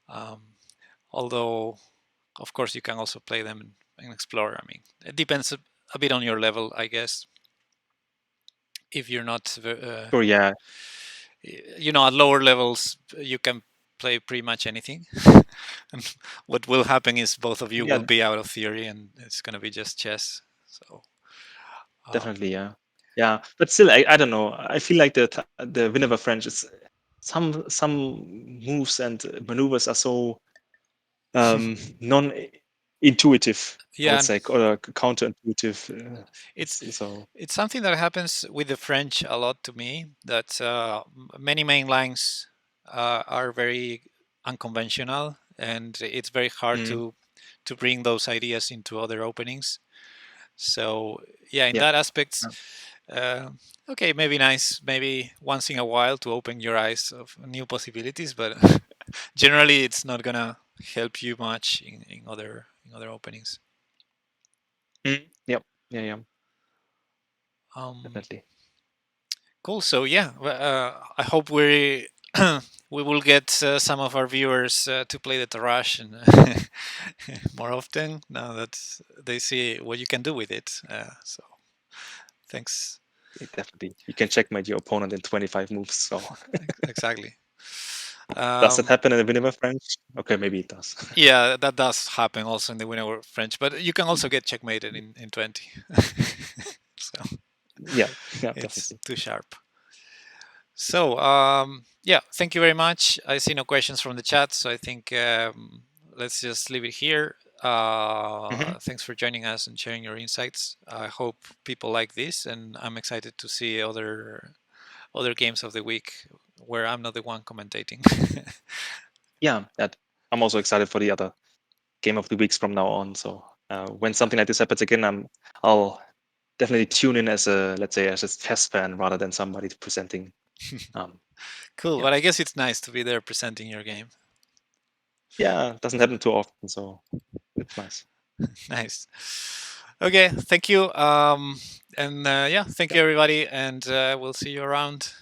Um, although, of course, you can also play them and explore. I mean, it depends a bit on your level, I guess. If you're not, Sure, yeah, at lower levels, you can play pretty much anything. And what will happen is both of you yeah, will be out of theory, and it's going to be just chess. So, um, definitely, yeah, yeah. But still, I don't know. I feel like the Winnova French is some moves and maneuvers are so non-intuitive, I would yeah, say, or counterintuitive. it's So it's something that happens with the French a lot to me. That many main lines are very unconventional, and it's very hard mm, to bring those ideas into other openings. So yeah, in Yeah. that aspect, uh, okay, maybe nice, maybe once in a while to open your eyes of new possibilities, but generally it's not gonna help you much in other openings. Yep. Yeah. Yeah. Um, Definitely. cool. So yeah, I hope we we will get some of our viewers to play the Tarrasch and more often now that they see what you can do with it. So thanks. Definitely. You can checkmate your opponent in 25 moves. So Exactly. does it Um, happen in the Winner French? Okay, maybe it does. yeah, that does happen also in the winner French, but you can also get checkmated in 20. So Yeah. Yeah. it's Definitely. too sharp. So yeah, thank you very much. I see no questions from the chat, so I think let's just leave it here. Hmm. Thanks for joining us and sharing your insights. I hope people like this, and I'm excited to see other games of the week where I'm not the one commentating. Yeah. That I'm also excited for the other game of the weeks from now on. So when something like this happens again, I'll definitely tune in as a, let's say, as a test fan rather than somebody presenting. Um, Cool, yeah. but I guess it's nice to be there presenting your game. Yeah. Doesn't happen too often. So it's nice. Nice. Okay, thank you. And yeah, thank Yeah. you everybody, and we'll see you around.